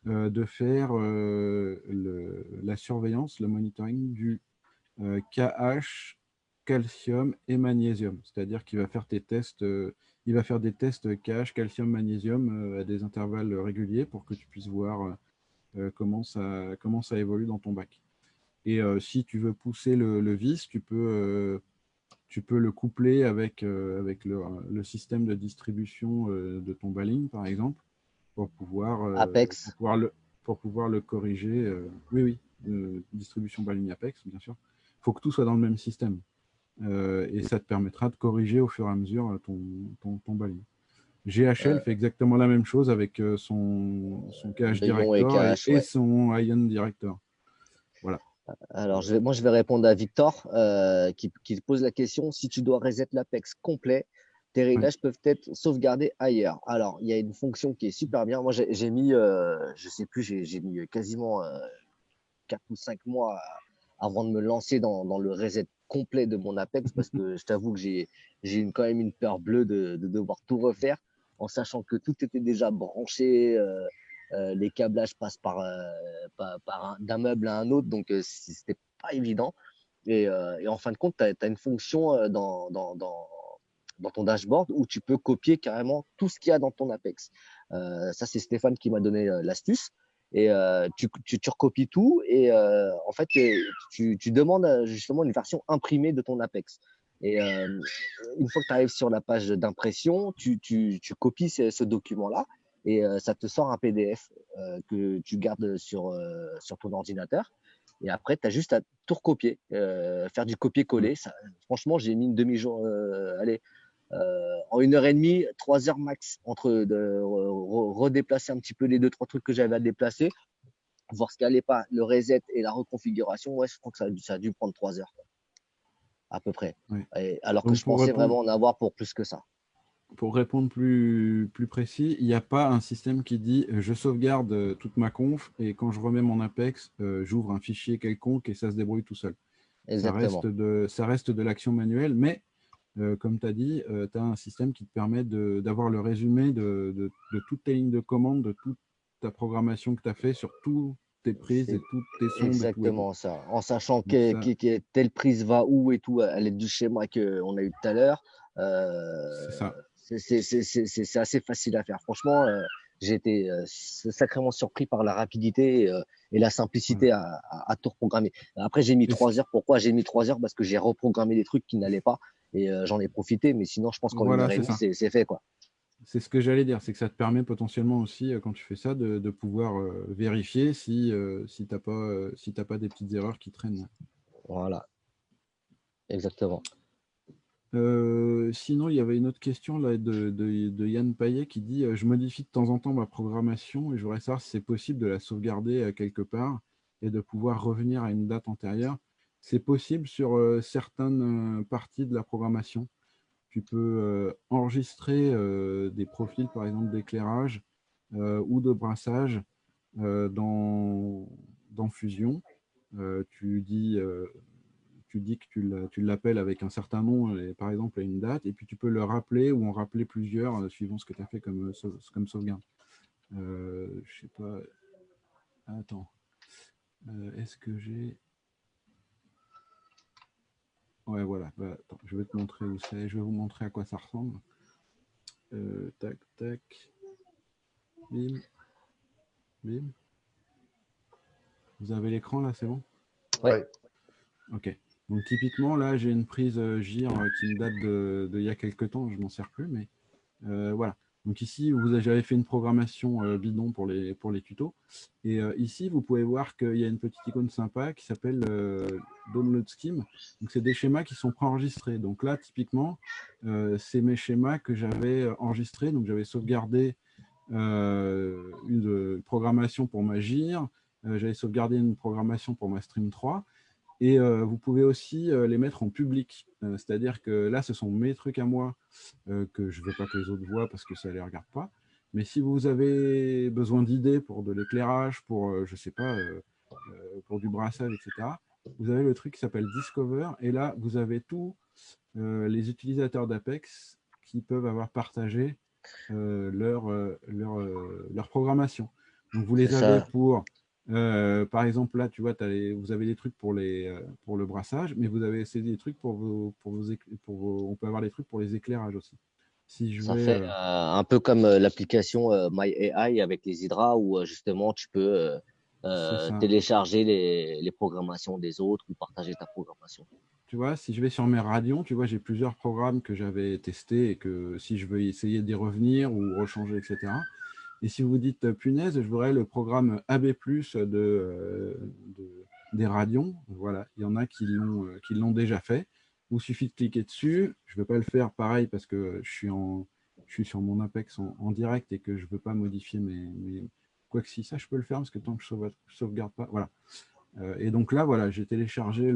de faire la surveillance, le monitoring du KH, calcium et magnésium. C'est-à-dire qu'il va faire il va faire des tests KH, calcium, magnésium à des intervalles réguliers pour que tu puisses voir comment ça évolue dans ton bac. Et si tu veux pousser le vis, tu peux le coupler avec le système de distribution de ton baling, par exemple, pour pouvoir, euh, pour Apex. pouvoir, le, pour pouvoir le corriger. Oui, oui, distribution baling Apex, bien sûr. Il faut que tout soit dans le même système. Et ça te permettra de corriger au fur et à mesure ton baling. GHL Euh, fait exactement la même chose avec son KH le Ion et Director KH, et ouais. son Ion Director. Voilà. Alors, moi, je vais répondre à Victor qui pose la question si tu dois reset l'Apex complet, tes Ouais. réglages peuvent être sauvegardés ailleurs. Alors, il y a une fonction qui est super bien. Moi, j'ai mis, je sais plus, j'ai mis quasiment 4 ou 5 mois avant de me lancer dans le reset complet de mon Apex parce que je t'avoue que j'ai quand même une peur bleue de devoir tout refaire en sachant que tout était déjà branché. Les câblages passent d'un meuble à un autre, donc c'était pas évident. Et en fin de compte, tu as une fonction dans ton dashboard où tu peux copier carrément tout ce qu'il y a dans ton Apex. Ça, c'est Stéphane qui m'a donné l'astuce. et tu recopies tout et en fait, tu demandes justement une version imprimée de ton Apex. Et une fois que tu arrives sur la page d'impression, tu copies ce document-là et ça te sort un PDF que tu gardes sur ton ordinateur. Et après, tu as juste à tout recopier, faire du copier-coller. Franchement, j'ai mis une demi-journée, allez, en 1 heure et demie, 3 heures max, entre redéplacer un petit peu les 2, 3 trucs que j'avais à déplacer, voir ce qui n'allait pas, le reset et la reconfiguration. Ouais, je crois que ça a dû prendre 3 heures, quoi, à peu près. Oui. Alors que Donc, je pensais vraiment en avoir pour plus que ça. pour répondre plus précis, il n'y a pas un système qui dit je sauvegarde toute ma conf et quand je remets mon Apex, j'ouvre un fichier quelconque et ça se débrouille tout seul. Ça reste Exactement. de l'action manuelle, mais comme tu as dit, tu as un système qui te permet d'avoir le résumé de toutes tes lignes de commande, de toute ta programmation que tu as fait sur toutes tes prises et C'est toutes tes sondes et tout et tout. exactement ça. En sachant Donc ça, que telle prise va où et tout, à l'aide du schéma qu'on a eu tout à l'heure, c'est ça. c'est assez facile à faire. Franchement, j'ai été sacrément surpris par la rapidité et la Voilà. simplicité à tout reprogrammer. Après, j'ai mis Et ce 3 heures. Pourquoi j'ai mis 3 heures? Parce que j'ai reprogrammé des trucs qui n'allaient pas et j'en ai profité. Mais sinon, je pense qu'en une voilà, heure et c'est demie, ça. c'est fait, quoi. C'est ce que j'allais dire, c'est que ça te permet potentiellement aussi, quand tu fais ça, de pouvoir vérifier si tu n'as pas des petites erreurs qui traînent. Voilà, exactement. Sinon, il y avait une autre question là, de Yann Payet qui dit je modifie de temps en temps ma programmation et je voudrais savoir si c'est possible de la sauvegarder quelque part et de pouvoir revenir à une date antérieure. C'est possible sur certaines parties de la programmation. Tu peux enregistrer des profils, par exemple, d'éclairage ou de brassage dans Fusion. Tu dis que tu l'appelles avec un certain nom, et, par exemple, à une date, et puis tu peux le rappeler ou en rappeler plusieurs suivant ce que tu as fait comme sauvegarde. Je sais pas. Attends. Est-ce que j'ai. Ouais, voilà. Bah, attends, je vais te montrer où c'est. Je vais vous montrer à quoi ça ressemble. Tac, tac. Bim, bim. Vous avez l'écran là, c'est bon? Ouais. Ouais. Ok. Donc typiquement, là, j'ai une prise GIR qui me date il y a quelques temps. Je m'en sers plus, mais voilà. Donc ici, j'avais fait une programmation bidon pour les tutos. Et ici, vous pouvez voir qu'il y a une petite icône sympa qui s'appelle Download Scheme. Donc c'est des schémas qui sont préenregistrés. Donc là, typiquement, c'est mes schémas que j'avais enregistrés. Donc j'avais sauvegardé une programmation pour ma GIR. J'avais sauvegardé une programmation pour ma Stream 3. Et vous pouvez aussi les mettre en public. C'est-à-dire que là, ce sont mes trucs à moi que je ne veux pas que les autres voient parce que ça ne les regarde pas. Mais si vous avez besoin d'idées pour de l'éclairage, pour, je ne sais pas, pour du brassage, etc., vous avez le truc qui s'appelle Discover. Et là, vous avez tous les utilisateurs d'Apex qui peuvent avoir partagé leur programmation. Donc, vous C'est les avez ça. pour, par exemple, là, tu vois, vous avez des trucs pour le brassage, mais vous avez aussi des trucs on peut avoir des trucs pour les éclairages aussi. Si je Ça vais, fait un peu comme l'application My AI avec les hydras où justement tu peux c'est ça. télécharger les programmations des autres ou partager ta programmation. Tu vois, si je vais sur mes radions, tu vois, j'ai plusieurs programmes que j'avais testés et que si je veux essayer d'y revenir ou rechanger, etc. Et si vous dites punaise, je voudrais le programme AB+ des radions. Voilà, il y en a qui l'ont déjà fait. Il vous suffit de cliquer dessus. Je ne vais pas le faire pareil parce que je suis sur mon Apex en direct et que je ne veux pas modifier mes. Quoique si, ça je peux le faire parce que tant que je ne sauvegarde pas. Voilà. Et donc là, voilà, j'ai téléchargé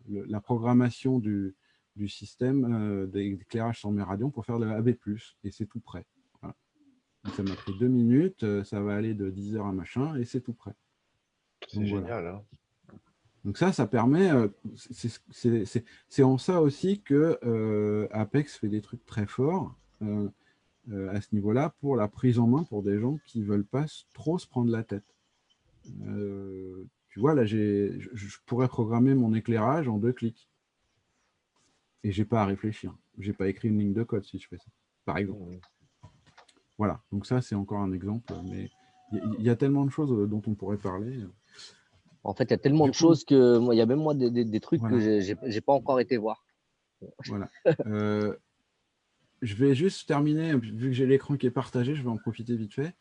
la programmation du système d'éclairage sur mes radions pour faire le AB+, et c'est tout prêt. Voilà. Donc ça m'a pris 2 minutes, ça va aller de 10 heures à machin, et c'est tout prêt. C'est Donc voilà. génial. Hein. Donc ça permet, c'est en ça aussi que Apex fait des trucs très forts à ce niveau-là pour la prise en main pour des gens qui ne veulent pas trop se prendre la tête. Tu vois, là, je pourrais programmer mon éclairage en 2 clics. Et j'ai pas à réfléchir. J'ai pas écrit une ligne de code si je fais ça, par exemple. Mmh. Voilà, donc ça, c'est encore un exemple. Mais Il y a tellement de choses dont on pourrait parler. En fait, il y a tellement Du de coup, choses que moi, il y a même moi des trucs voilà, que j'ai pas encore été voir. voilà. Je vais juste terminer, vu que j'ai l'écran qui est partagé, je vais en profiter vite fait.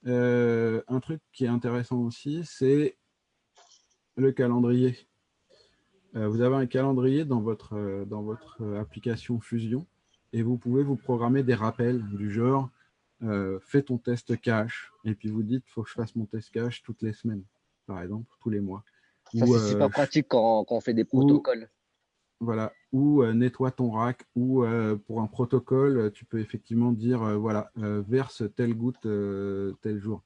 Un truc qui est intéressant aussi, c'est le calendrier. Vous avez un calendrier dans votre application Fusion et vous pouvez vous programmer des rappels du genre fais ton test cache et puis vous dites faut que je fasse mon test cache toutes les semaines, par exemple, tous les mois. Ça, Ou, c'est super pratique quand on fait des ou protocoles. voilà, ou nettoie ton rack, ou pour un protocole, tu peux effectivement dire voilà, verse telle goutte tel jour.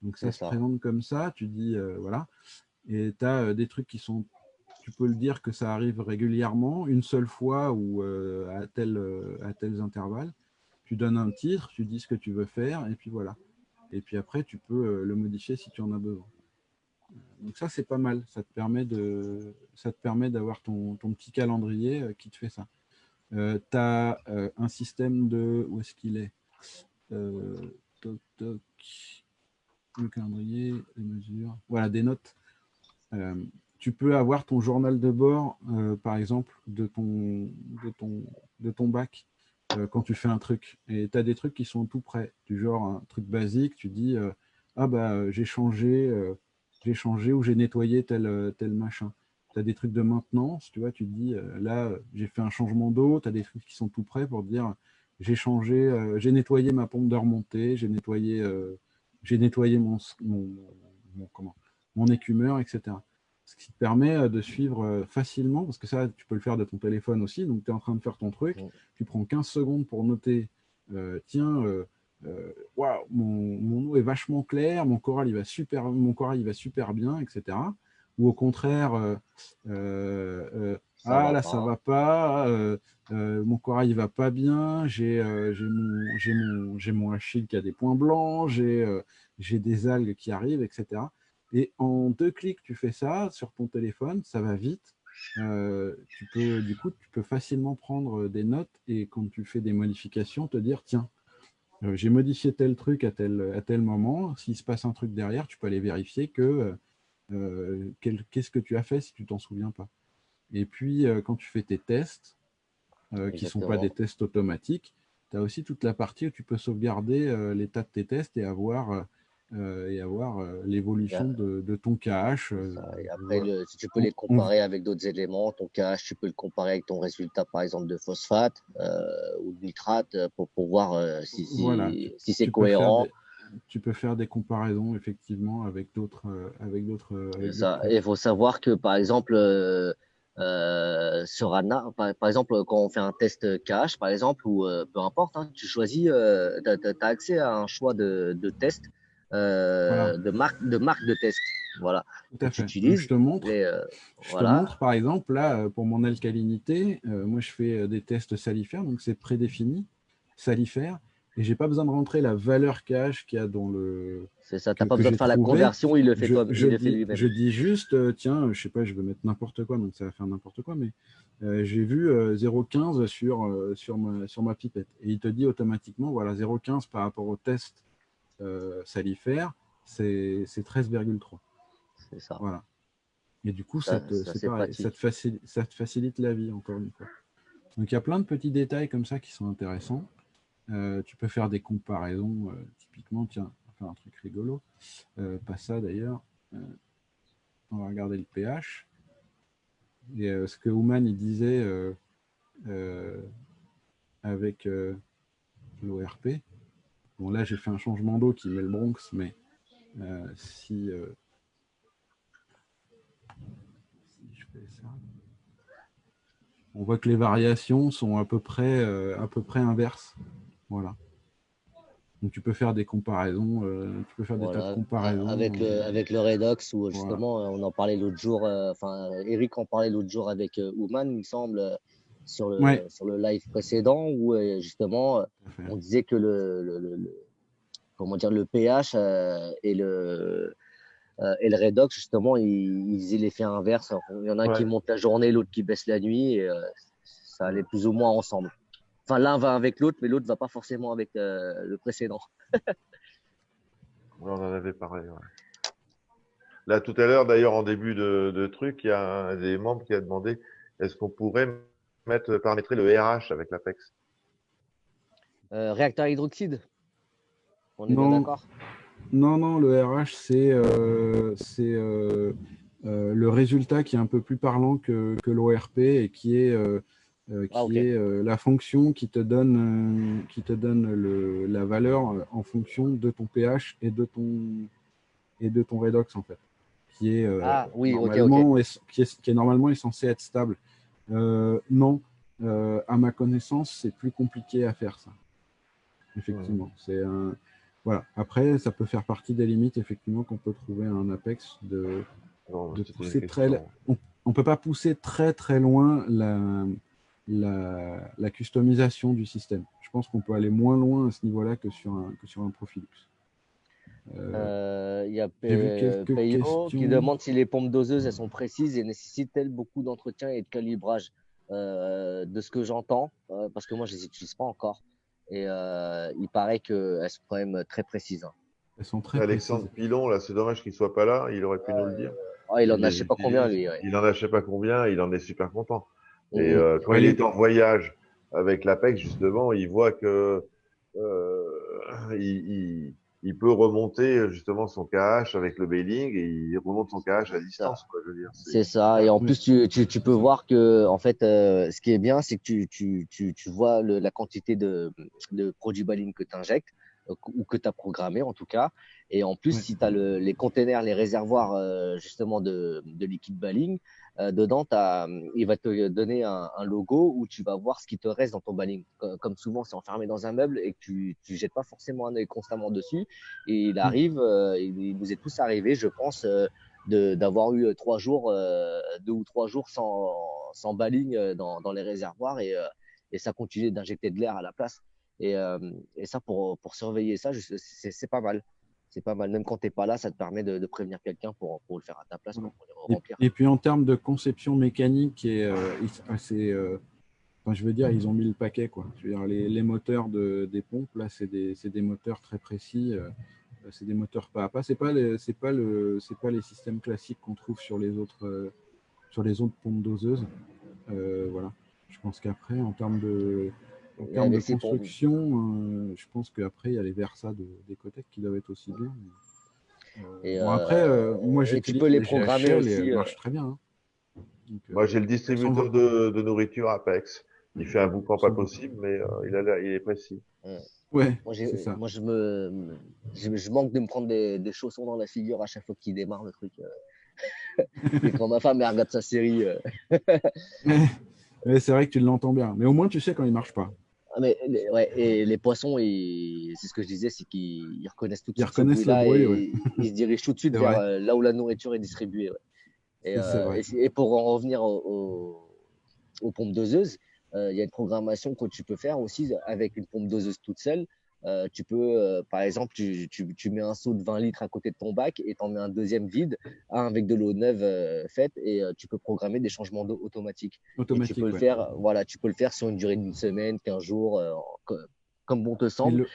Donc ça C'est se ça. présente comme ça, tu dis voilà, et tu as des trucs qui sont, tu peux le dire que ça arrive régulièrement, une seule fois ou à tels intervalles. Tu donnes un titre, tu dis ce que tu veux faire, et puis voilà. Et puis après, tu peux le modifier si tu en as besoin. Donc ça, c'est pas mal. Ça te permet d'avoir ton petit calendrier qui te fait ça. Tu as un système de... Où est-ce qu'il est, toc, toc, le calendrier, les mesures. Voilà, des notes. Euh, Tu peux avoir ton journal de bord, par exemple, de ton bac quand tu fais un truc. Et tu as des trucs qui sont tout prêts. Du genre, un truc basique, tu dis ah bah j'ai changé ou j'ai nettoyé tel machin. Tu as des trucs de maintenance, tu vois, tu te dis là, j'ai fait un changement d'eau, tu as des trucs qui sont tout prêts pour dire j'ai changé, j'ai nettoyé ma pompe de remontée, j'ai nettoyé comment, mon écumeur, etc. Ce qui te permet de suivre facilement, parce que ça, tu peux le faire de ton téléphone aussi. Donc, tu es en train de faire ton truc, tu prends 15 secondes pour noter, tiens, waouh, mon eau est vachement claire, mon corail il va super bien, etc. Ou au contraire, Ça ah va là, ça pas. va pas, mon corail il va pas bien, j'ai mon Achille qui a des points blancs, j'ai des algues qui arrivent, etc. Et en 2 clics, tu fais ça sur ton téléphone, ça va vite. Du coup, tu peux facilement prendre des notes et quand tu fais des modifications, te dire, tiens, j'ai modifié tel truc à tel moment. S'il se passe un truc derrière, tu peux aller vérifier qu'est-ce que tu as fait si tu t'en souviens pas. Et puis, quand tu fais tes tests, qui ne sont pas des Exactement. tests automatiques, tu as aussi toute la partie où tu peux sauvegarder l'état de tes tests et avoir l'évolution de ton cache. Et après, si tu peux On- les on- comparer avec d'autres éléments, ton cache, tu peux le comparer avec ton résultat, par exemple, de phosphate ou de nitrate pour voir voilà, si c'est tu peux faire cohérent. tu peux faire des comparaisons effectivement C'est avec d'autres ça. Et il tests. faut savoir que, par exemple, sur ANA, par exemple, quand on fait un test cache, par exemple, ou peu importe, hein, tu choisis, tu as accès à un choix de test, Voilà, de marque de test, voilà, tout que à tu fait. Donc utilises. je te Voilà, montre par exemple là pour mon alcalinité, moi je fais des tests salifères, donc c'est prédéfini salifère, et j'ai pas besoin de rentrer la valeur cache qu'il y a dans c'est ça. T'as pas que besoin de j'ai faire la trouvé. conversion, il le fait toi, il le fait Je lui-même. dis juste, tiens, je sais pas, je veux mettre n'importe quoi, donc ça va faire n'importe quoi, mais j'ai vu 0,15 sur ma pipette. Et il te dit automatiquement, voilà, 0,15 par rapport au test salifère, c'est 13,3. C'est ça. Voilà. Et du coup, Ça c'est c'est pareil, pratique. ça te facilite la vie, encore une fois. Donc il y a plein de petits détails comme ça qui sont intéressants. Tu peux faire des comparaisons, typiquement, tiens, on va faire un truc rigolo. Pas ça d'ailleurs. Euh, on va regarder le pH. Et ce que Ouman il disait euh, avec l'ORP. Bon, là, j'ai fait un changement d'eau qui met le Bronx, mais si je fais ça, on voit que les variations sont à peu près inverses. Voilà. Donc tu peux faire des comparaisons, tu peux faire des tas de Voilà, comparaisons. avec le Redox, où Voilà. justement, on en parlait l'autre jour, enfin, Eric en parlait l'autre jour avec Ouman, il me semble, Ouais, sur le live précédent, où justement, tout à fait. on disait que comment dire, le pH et le Redox, justement, ils faisaient l'effet inverse. Il y en a un qui Ouais. monte la journée, l'autre qui baisse la nuit, et ça allait plus ou moins ensemble. Enfin, l'un va avec l'autre, mais l'autre va pas forcément avec le précédent. On en avait parlé. Ouais. Là, tout à l'heure, d'ailleurs, en début de truc, il y a un des membres qui a demandé est-ce qu'on pourrait paramétrer le RH avec l'Apex? Réacteur hydroxyde, on est bien Non, d'accord? non, le RH, c'est le résultat qui est un peu plus parlant que l'ORP et Ah, qui ok. est la fonction qui te donne, la valeur en fonction de ton pH et de ton redox, en fait, qui est, Ah, oui, ok, ok. normalement, qui est normalement est censé être stable. Non, à ma connaissance, c'est plus compliqué à faire ça. Effectivement, c'est un. Voilà. Après, ça peut faire partie des limites, effectivement, qu'on peut trouver à un Apex Non, de c'était une pousser très. question. On ne peut pas pousser très très loin la customisation du système. Je pense qu'on peut aller moins loin à ce niveau-là que sur un Profilux. Il y a J'ai vu quelques Peyo qui questions. demande si les pompes doseuses elles sont précises et nécessitent-elles beaucoup d'entretien et de calibrage. De ce que j'entends, parce que moi je les utilise pas encore, et il paraît qu'elles sont quand même très précises, hein. Elles sont très Alexandre précises. Pilon, là, c'est dommage qu'il soit pas là. Il aurait pu nous le dire. Ah, il Il en a je les sais pas combien utilise. lui, ouais. Il en a je sais pas combien. Il en est super content. Et Mm, mm. quand Ouais, il est en voyage avec l'Apex, justement, il voit que il, il, il peut remonter justement son KH avec le bailing et il remonte son KH à C'est ça. distance, quoi. Je veux dire, C'est ça. Et en ouais, plus, tu peux voir que, en fait, ce qui est bien, c'est que tu vois la quantité de produits Baline que tu injectes ou que tu as programmé, en tout cas. Et en plus, ouais. si tu as les containers, les réservoirs, justement, de liquide Baling, dedans, il va te donner un logo où tu vas voir ce qui te reste dans ton Baling. Comme souvent, c'est enfermé dans un meuble et que tu jettes pas forcément un œil constamment dessus. Et il Mm. arrive, il nous est tous arrivé, je pense, d'avoir eu 3 jours, 2 ou 3 jours sans baling dans les réservoirs et ça continue d'injecter de l'air à la place. Et ça, pour surveiller ça, c'est pas mal. C'est pas mal. Même quand tu n'es pas là, ça te permet de prévenir quelqu'un pour le faire à ta place, Voilà. quoi, pour les remplir. Et puis en termes de conception mécanique, enfin, je veux dire, ils ont mis le paquet, quoi. Je veux dire, les moteurs des pompes, là, c'est des moteurs très précis. C'est des moteurs pas à pas. C'est pas les systèmes classiques qu'on trouve sur les autres pompes doseuses. Voilà. Je pense qu'après, en Et termes de avec ces pompes. construction, je pense qu'après, il y a les Versa d'Ecotech qui doivent être aussi bien. Et, Bon, après, moi, tu peux j'utilise les les programmer GHL et elles aussi. marchent très bien, hein. Donc, moi, j'ai le elles sont, distributeur de nourriture Apex. Il fait un boucan pas possible, mais il est précis. ouais, Moi, c'est ça. je manque de me prendre des chaussons dans la figure à chaque fois qu'il démarre le truc. Et quand ma femme elle regarde sa série, Mais c'est vrai que tu l'entends bien. Mais au moins, tu sais quand il marche pas. ah, mais ouais, et les poissons, c'est ce que je disais, c'est qu'ils reconnaissent tout de Ils suite ce reconnaissent le bruit-là bruit, ouais. et ils se dirigent tout de suite C'est vers vrai. là où la nourriture est distribuée. Ouais. C'est vrai. Et pour en revenir aux pompes doseuses, il y a une programmation que tu peux faire aussi avec une pompe doseuse toute seule. Tu peux, par exemple, tu mets un seau de 20 litres à côté de ton bac et tu en mets un deuxième vide, un avec de l'eau neuve faite, et tu peux programmer des changements d'eau automatiques. Et tu peux Automatique, le ouais. faire, voilà, tu peux le faire sur une durée d'une semaine, 15 jours, comme bon te Ils semble. le,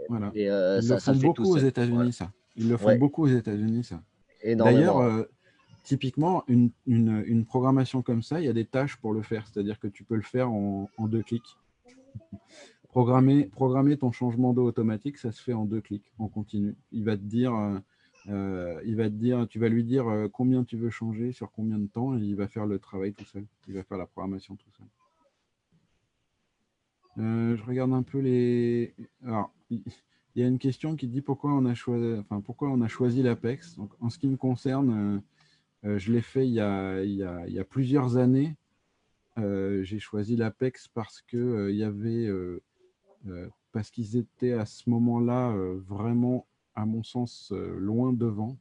voilà. Et Ils le ça font le fait tout beaucoup aux seul. Ouais, États-Unis, ça. Ils le font ouais, beaucoup aux États-Unis, ça. D'ailleurs, énormément. typiquement, une programmation comme ça, il y a des tâches pour le faire. C'est-à-dire que tu peux le faire en 2 clics. Programmer ton changement d'eau automatique, ça se fait en 2 clics, en continu. Il va te dire, tu vas lui dire combien tu veux changer, sur combien de temps, et il va faire le travail tout seul. Il va faire la programmation tout seul. Je regarde un peu les. Alors, il y a une question qui dit pourquoi on a choisi l'Apex. Donc, en ce qui me concerne, je l'ai fait il y a plusieurs années. J'ai choisi l'Apex parce que parce qu'ils étaient à ce moment-là vraiment, à mon sens, loin devant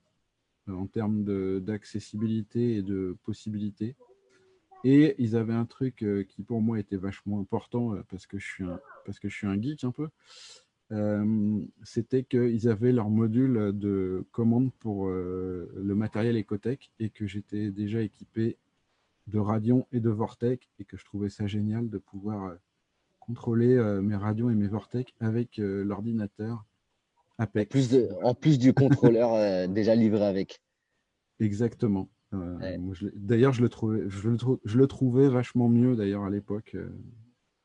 en termes d'accessibilité et de possibilités. Et ils avaient un truc qui pour moi était vachement important parce que je suis un geek un peu. C'était qu'ils avaient leur module de commande pour le matériel Ecotech et que j'étais déjà équipé de Radion et de Vortec et que je trouvais ça génial de pouvoir contrôler mes radios et mes Vortec avec l'ordinateur Apex. En plus du contrôleur déjà livré avec. Exactement. Ouais. D'ailleurs, je le trouvais vachement mieux d'ailleurs à l'époque.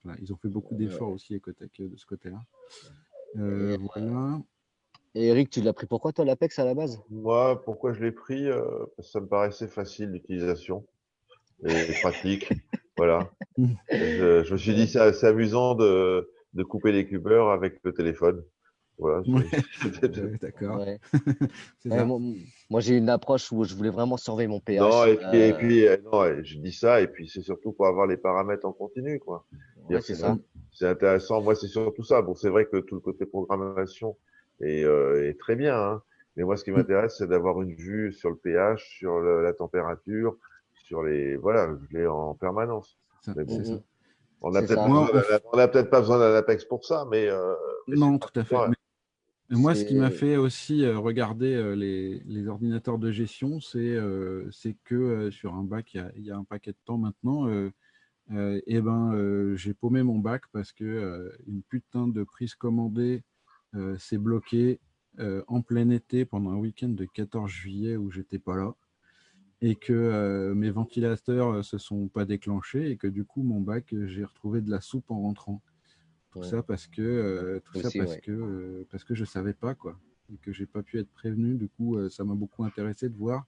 Voilà, ils ont fait beaucoup d'efforts aussi Ecotech de ce côté-là. Et, Voilà. et Eric, tu l'as pris pourquoi toi l'Apex à la base? Moi, pourquoi je l'ai pris? Parce que ça me paraissait facile d'utilisation et pratique. Voilà. Je me suis dit, c'est assez amusant de couper les coupeurs avec le téléphone. Voilà. Ouais, C'était- d'accord. Ouais. C'est Ouais, ça. moi, j'ai une approche où je voulais vraiment surveiller mon Non, pH. non, je dis ça, et puis c'est surtout pour avoir les paramètres en continu, quoi. Ouais, C'est-à-dire, c'est ça. c'est intéressant. Moi, c'est surtout ça. Bon, c'est vrai que tout le côté programmation est très bien, hein. Mais moi, ce qui Mm. m'intéresse, c'est d'avoir une vue sur le pH, sur la température, sur voilà, je l'ai en permanence. C'est ça. Mais Mm, bon, C'est ça. mm. C'est ça. Moi, on a peut-être pas besoin d'un Apex pour ça, mais c'est non, tout à fait. pratiquement. Mais moi, ce qui m'a C'est fait aussi regarder les ordinateurs de gestion, c'est que sur un bac, il y a un paquet de temps maintenant, j'ai paumé mon bac parce que une putain de prise commandée s'est bloquée en plein été pendant un week-end de 14 juillet où j'étais pas là et que mes ventilateurs se sont pas déclenchés et que du coup mon bac j'ai retrouvé de la soupe en rentrant. mm, Tout ça aussi, ouais. parce que je savais pas quoi et que j'ai pas pu être prévenu. Du coup, ça m'a beaucoup intéressé de voir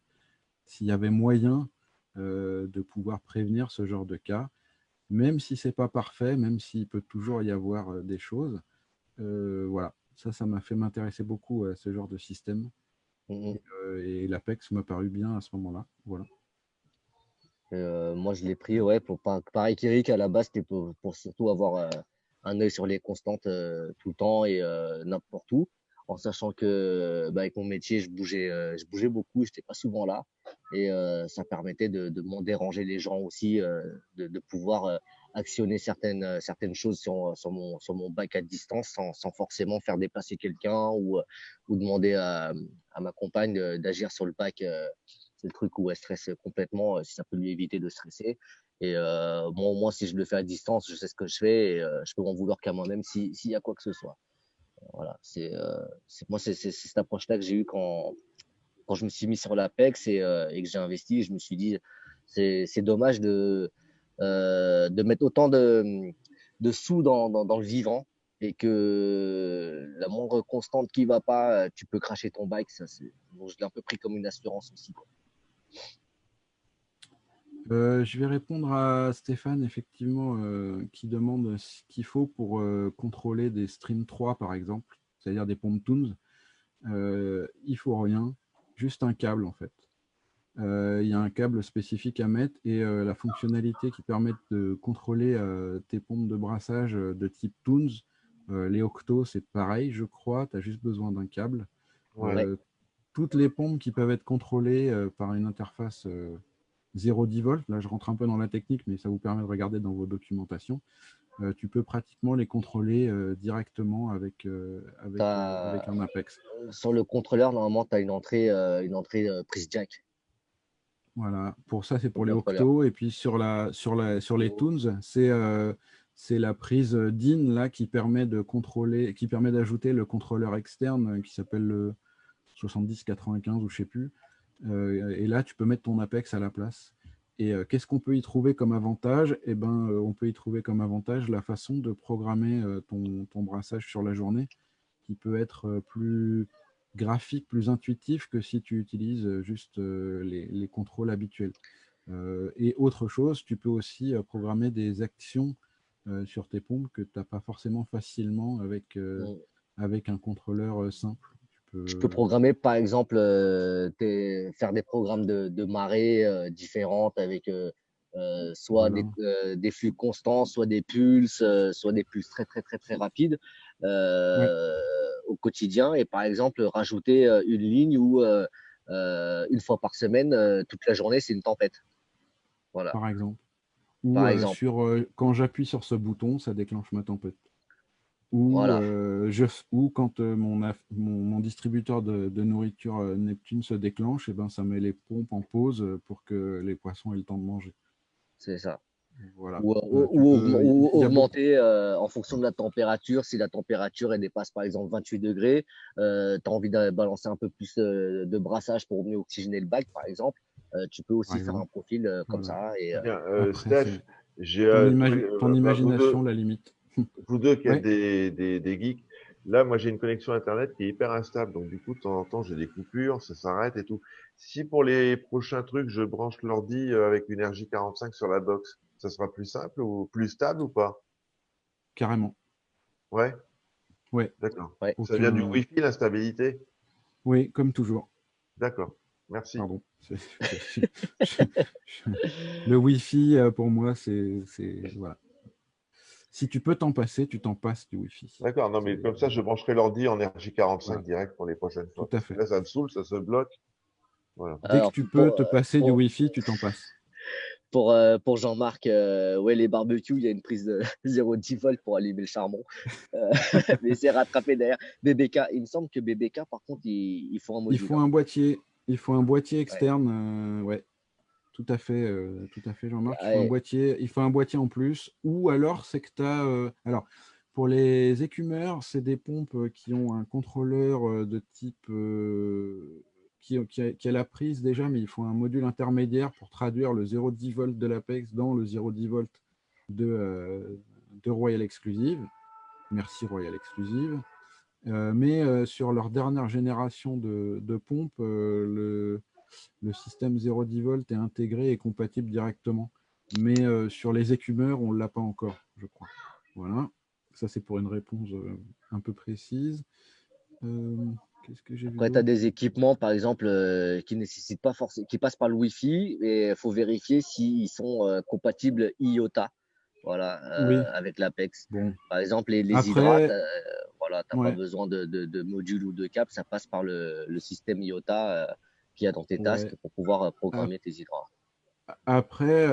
s'il y avait moyen de pouvoir prévenir ce genre de cas, même si c'est pas parfait, même s'il peut toujours y avoir des choses. Voilà, ça m'a fait m'intéresser beaucoup à ce genre de système. Mm, mm. Et l'Apex m'a paru bien à ce moment-là. Voilà. Moi, je l'ai pris, ouais, pour pareil qu'Eric, à la base, c'était pour surtout avoir un œil sur les constantes tout le temps et n'importe où, en sachant que bah, avec mon métier, je bougeais beaucoup, j'étais pas souvent là, et ça permettait de moins déranger les gens aussi, de pouvoir actionner certaines choses sur mon bac à distance sans forcément faire déplacer quelqu'un ou demander à ma compagne d'agir sur le bac. C'est le truc où elle stresse complètement, si ça peut lui éviter de stresser. Et bon, moi, si je le fais à distance, je sais ce que je fais et je peux m'en vouloir qu'à moi-même s'il y a quoi que ce soit. Voilà, moi, c'est cette approche-là que j'ai eue quand je me suis mis sur l'Apex et que j'ai investi. Je me suis dit, c'est dommage de mettre autant de sous dans le vivant et que la moindre constante qui va pas, tu peux cracher ton bike. Donc, je l'ai un peu pris comme une assurance aussi, quoi. Je vais répondre à Stéphane, effectivement, qui demande ce qu'il faut pour contrôler des Stream 3, par exemple, c'est-à-dire des pompes Toons. Il faut rien, juste un câble, en fait. Il y a un câble spécifique à mettre et la fonctionnalité qui permet de contrôler tes pompes de brassage de type Toons. Les Octo, c'est pareil, je crois. Tu as juste besoin d'un câble. Ouais. Ouais. Euh, Toutes les pompes qui peuvent être contrôlées par une interface 0,10 volts, là je rentre un peu dans la technique, mais ça vous permet de regarder dans vos documentations, tu peux pratiquement les contrôler directement avec T'as, un Apex. sur le contrôleur, normalement, tu as une entrée prise jack Voilà, pour ça c'est sur le pour les contrôleur. Octo, et puis sur les Toons, c'est la prise DIN là qui permet de contrôler, qui permet d'ajouter le contrôleur externe qui s'appelle le 7095 ou je sais plus. Et là, tu peux mettre ton Apex à la place. Et qu'est-ce qu'on peut y trouver comme avantage? Eh ben, on peut y trouver comme avantage la façon de programmer ton brassage sur la journée, qui peut être plus graphique, plus intuitif que si tu utilises juste les contrôles habituels. Et autre chose, tu peux aussi programmer des actions sur tes pompes que tu n'as pas forcément facilement Mm. avec un contrôleur simple. Tu peux programmer, par exemple, faire des programmes de marée différentes avec soit Voilà. des flux constants, soit des pulses, soit des pulses très, très, très, très rapides Ouais, au quotidien. Et par exemple, rajouter une ligne où une fois par semaine, toute la journée, c'est une tempête. Voilà, par exemple. Ou par exemple. quand j'appuie sur ce bouton, ça déclenche ma tempête. Ou, Voilà, ou quand mon distributeur de nourriture Neptune se déclenche, et ben, ça met les pompes en pause pour que les poissons aient le temps de manger. c'est ça. Voilà. Ou augmenter en fonction de la température. Si la température elle dépasse par exemple 28 degrés, tu as envie de balancer un peu plus de brassage pour mieux oxygéner le bac, par exemple. Tu peux aussi faire un profil comme ça. Et, Bien, Après, Steph, j'ai ton imagination, la limite. vous deux qui êtes Ouais, des geeks, là, moi, j'ai une connexion Internet qui est hyper instable. Donc, du coup, de temps en temps, j'ai des coupures, ça s'arrête et tout. Si pour les prochains trucs, je branche l'ordi avec une RJ45 sur la box, ça sera plus simple ou plus stable ou pas? carrément. Ouais, Ouais. d'accord. ouais. Ça vient du Aucun... Wi-Fi, l'instabilité? Oui, comme toujours. D'accord. Merci. Pardon. Le Wi-Fi, pour moi, voilà. Si tu peux t'en passer, tu t'en passes du Wi-Fi. D'accord. Non, mais comme ça, je brancherai l'ordi en RJ45 Voilà, direct pour les prochaines tout fois. à Parce que fait. là, ça me saoule, ça se bloque. Voilà. Dès que Alors, tu peux te passer du Wi-Fi, tu t'en passes. pour Jean-Marc, ouais, les barbecues, il y a une prise de 0,10 volts pour allumer le charbon. Euh, mais c'est rattrapé derrière. BBK, il me semble que BBK, par contre, il faut un Il module. faut un boîtier. Il faut un boîtier Ouais. externe. Ouais, tout à fait, Jean-Marc. Ouais, Il faut un boîtier en plus. Ou alors, c'est que tu as. Alors, pour les écumeurs, c'est des pompes qui ont un contrôleur de type. Qui a la prise déjà, mais il faut un module intermédiaire pour traduire le 0,10 volts de l'Apex dans le 0,10 volts de Royal Exclusive. Merci Royal Exclusive. Mais sur leur dernière génération de pompes, le système 0,10 volts est intégré et compatible directement. Mais sur les écumeurs, on ne l'a pas encore, je crois. Voilà. Ça, c'est pour une réponse un peu précise. Qu'est-ce que j'ai vu après, tu as d'autre? des équipements, par exemple, qui nécessitent pas forcément, qui passent par le Wi-Fi, et il faut vérifier s'ils sont compatibles IOTA, voilà, Oui, avec l'Apex. bon. Par exemple, les hydrates, Après, voilà, tu n'as pas ouais, besoin de module ou de câble, ça passe par le système IOTA qu'il y a dans tes ouais. tasks pour pouvoir Ap- programmer tes hydrats. Après,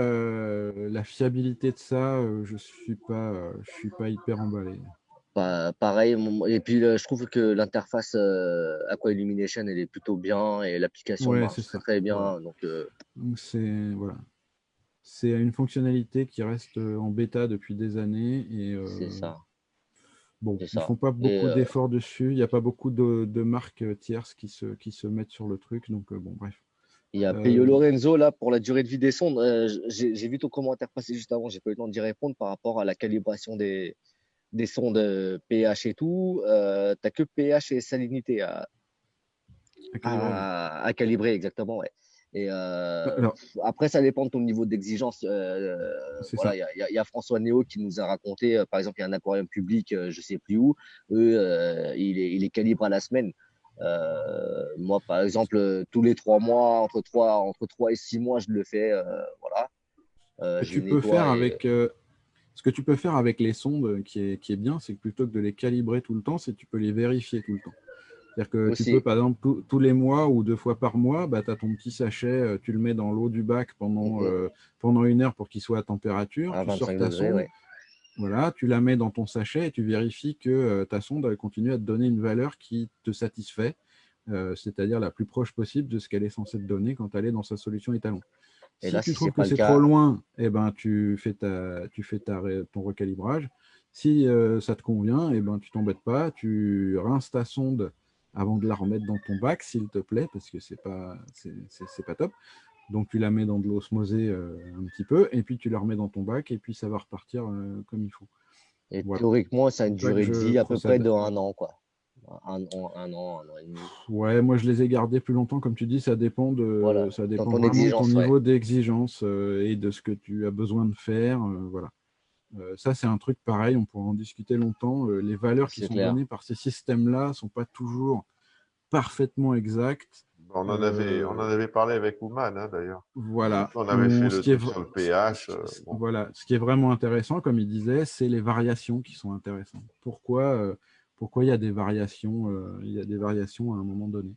la fiabilité de ça, je suis pas hyper emballé. Pareil, et puis je trouve que l'interface Aqua Illumination elle est plutôt bien et l'application Ouais, c'est marche très ça. très Voilà. bien. Donc Donc c'est une fonctionnalité qui reste en bêta depuis des années et c'est ça, bon, c'est ils ça. font pas Et beaucoup d'efforts dessus. Il n'y a pas beaucoup de marques tierces qui se mettent sur le truc. Donc bon, bref. il y a Peyo Euh, Lorenzo là pour la durée de vie des sondes. J'ai vu ton commentaire passer juste avant, j'ai pas eu le temps d'y répondre par rapport à la calibration des sondes pH et tout. T'as que pH et salinité à calibrer, ouais. à calibrer exactement, ouais. Et Alors, après, ça dépend de ton niveau d'exigence. c'est Voilà, ça. il y a François Néo qui nous a raconté, par exemple, il y a un aquarium public, je sais plus où, eux, il est calibre à la semaine. Moi, par exemple, tous les 3 mois, entre 3 et 6 mois, je le fais. Voilà, Que je les tu peux faire nettoie et avec, ce que tu peux faire avec les sondes qui est bien, c'est que plutôt que de les calibrer tout le temps, c'est que tu peux les vérifier tout le temps. C'est-à-dire que tu peux, aussi. par exemple, tous les mois ou 2 fois par mois, bah, tu as ton petit sachet, tu le mets dans l'eau du bac pendant 1 heure pour qu'il soit à température. À Tu sors 25 ta degrés, sonde, ouais. voilà, tu la mets dans ton sachet et tu vérifies que ta sonde elle continue à te donner une valeur qui te satisfait, c'est-à-dire la plus proche possible de ce qu'elle est censée te donner quand elle est dans sa solution étalon. Et Si là, tu si c'est trouves que pas le c'est trop cas, loin, eh ben, ton recalibrage. Si ça te convient, eh ben, tu t'embêtes pas, tu rinces ta sonde avant de la remettre dans ton bac, s'il te plaît, parce que c'est pas top. Donc tu la mets dans de l'eau osmosée un petit peu, et puis tu la remets dans ton bac, et puis ça va repartir comme il faut. et Voilà. théoriquement, ça a une Comme ça que durée de je vie à peu près procède. de 1 an, quoi. 1 an et demi. Ouais, moi je les ai gardés plus longtemps, comme tu dis, Voilà, ça dans dépend ton vraiment de ton exigence, ouais. niveau d'exigence et de ce que tu as besoin de faire. Voilà. Ça, c'est un truc pareil, on pourra en discuter longtemps. Les valeurs qui C'est sont clair. données par ces systèmes-là ne sont pas toujours parfaitement exactes. On en avait parlé avec Ouman, hein, d'ailleurs. Voilà. On avait fait Ce le qui est, truc sur le pH. Bon. voilà. Ce qui est vraiment intéressant, comme il disait, c'est les variations qui sont intéressantes. Pourquoi il y a des variations, il y a des variations à un moment donné.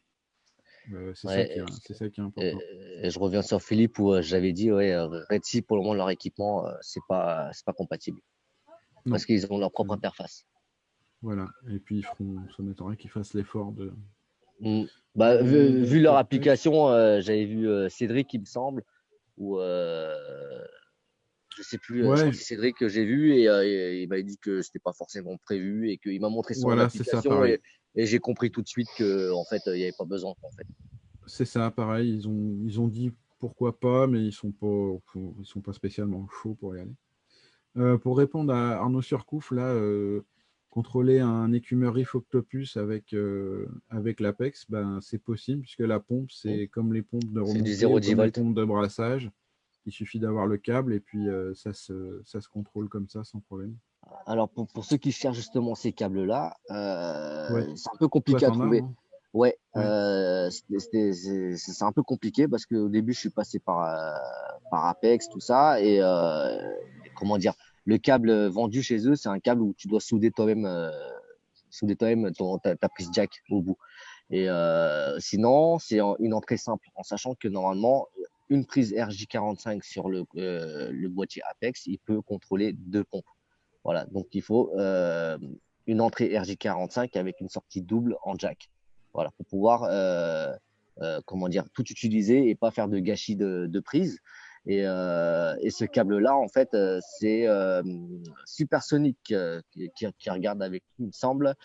Ouais, C'est ça qui est et, important. et je reviens sur Philippe où j'avais dit, ouais, Red Sea, pour le moment, leur équipement, c'est pas compatible. Non. Parce qu'ils ont leur propre C'est- interface. Voilà. Et puis, ça m'étonnerait qu'ils fassent l'effort Mm. Bah, vu leur d'upgrade. application, j'avais vu Cédric, il me semble, ou Je sais plus, je crois Ouais, que c'est Cédric que j'ai vu et il m'a dit que c'était pas forcément prévu et qu'il m'a montré son voilà, c'est ça, application pareil. et j'ai compris tout de suite que en fait, il n'y avait pas besoin, en fait. C'est ça, pareil. Ils ont dit pourquoi pas, mais ils sont pas spécialement chauds pour y aller. Pour répondre à Arnaud Surcouf, là, contrôler un écumeur Reef Octopus avec l'Apex, ben, c'est possible, puisque la pompe, Mm. c'est comme les pompes de C'est du remontée ou 0,10 comme les volts. pompes de brassage. Il suffit d'avoir le câble et puis ça se contrôle comme ça sans problème. Alors, pour ceux qui cherchent justement ces câbles-là, Ouais. c'est un peu Toi, compliqué à t'en as, trouver. non? Ouais, Ouais. c'est un peu compliqué parce qu'au début, je suis passé par Apex, tout ça, et comment dire, le câble vendu chez eux, c'est un câble où tu dois souder toi-même ta prise jack au bout. Et sinon, c'est une entrée simple, en sachant que normalement, une prise RJ45 sur le boîtier Apex, il peut contrôler 2 pompes. Voilà, donc il faut une entrée RJ45 avec une sortie double en jack. Voilà, pour pouvoir comment dire, tout utiliser et pas faire de gâchis de prise. Et ce câble-là, en fait, c'est Supersonic qui regarde avec lui, il me semble,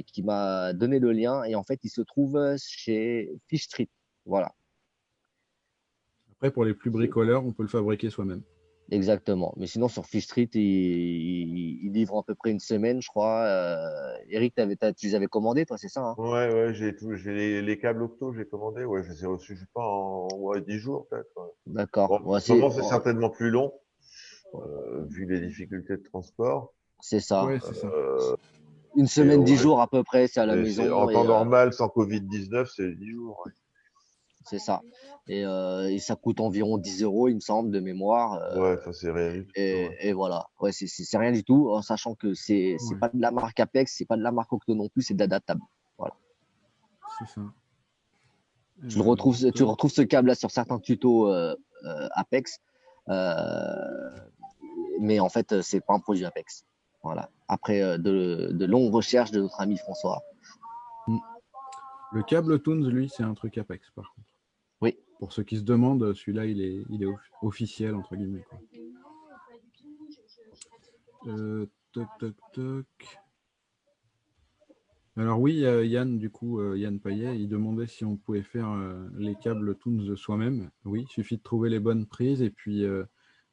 qui m'a donné le lien. Et en fait, il se trouve chez Fish Street. Voilà. Après, pour les plus bricoleurs, on peut le fabriquer soi-même. Exactement. Mais sinon, sur Fish Street, ils livrent à peu près une semaine, je crois. Eric, tu les avais commandés, toi, c'est ça, hein? Ouais, ouais, j'ai les câbles Octo, j'ai commandé. Ouais, je les ai reçus, je sais pas, en ouais, 10 jours peut-être. Ouais. D'accord. Bon, Ouais, vraiment, c'est certainement plus long, vu les difficultés de transport. c'est ça. Ouais, c'est ça. Une Et semaine, 10 ouais, jours à peu près, c'est à la en maison. temps normal, sans Covid-19, c'est 10 jours. Ouais, C'est ça. Et ça coûte environ 10 euros, il me semble, de mémoire. ouais, ça c'est rien du tout. Ouais. Et voilà. Ouais, c'est rien du tout, en sachant que c'est Ouais, pas de la marque Apex, c'est pas de la marque Octo non plus, c'est de l'adaptable. Voilà. c'est ça. Tu Top. retrouves ce câble-là sur certains tutos Apex, euh, mais en fait, c'est pas un produit Apex. Voilà. Après de longues recherches de notre ami François. Mm. Le câble Toons, lui, c'est un truc Apex, par contre. Oui. Pour ceux qui se demandent, celui-là, il est officiel, entre guillemets, quoi. Toc, toc, toc. Alors oui, Yann, du coup, Yann Payet, il demandait si on pouvait faire les câbles Toons soi-même. Oui, il suffit de trouver les bonnes prises et puis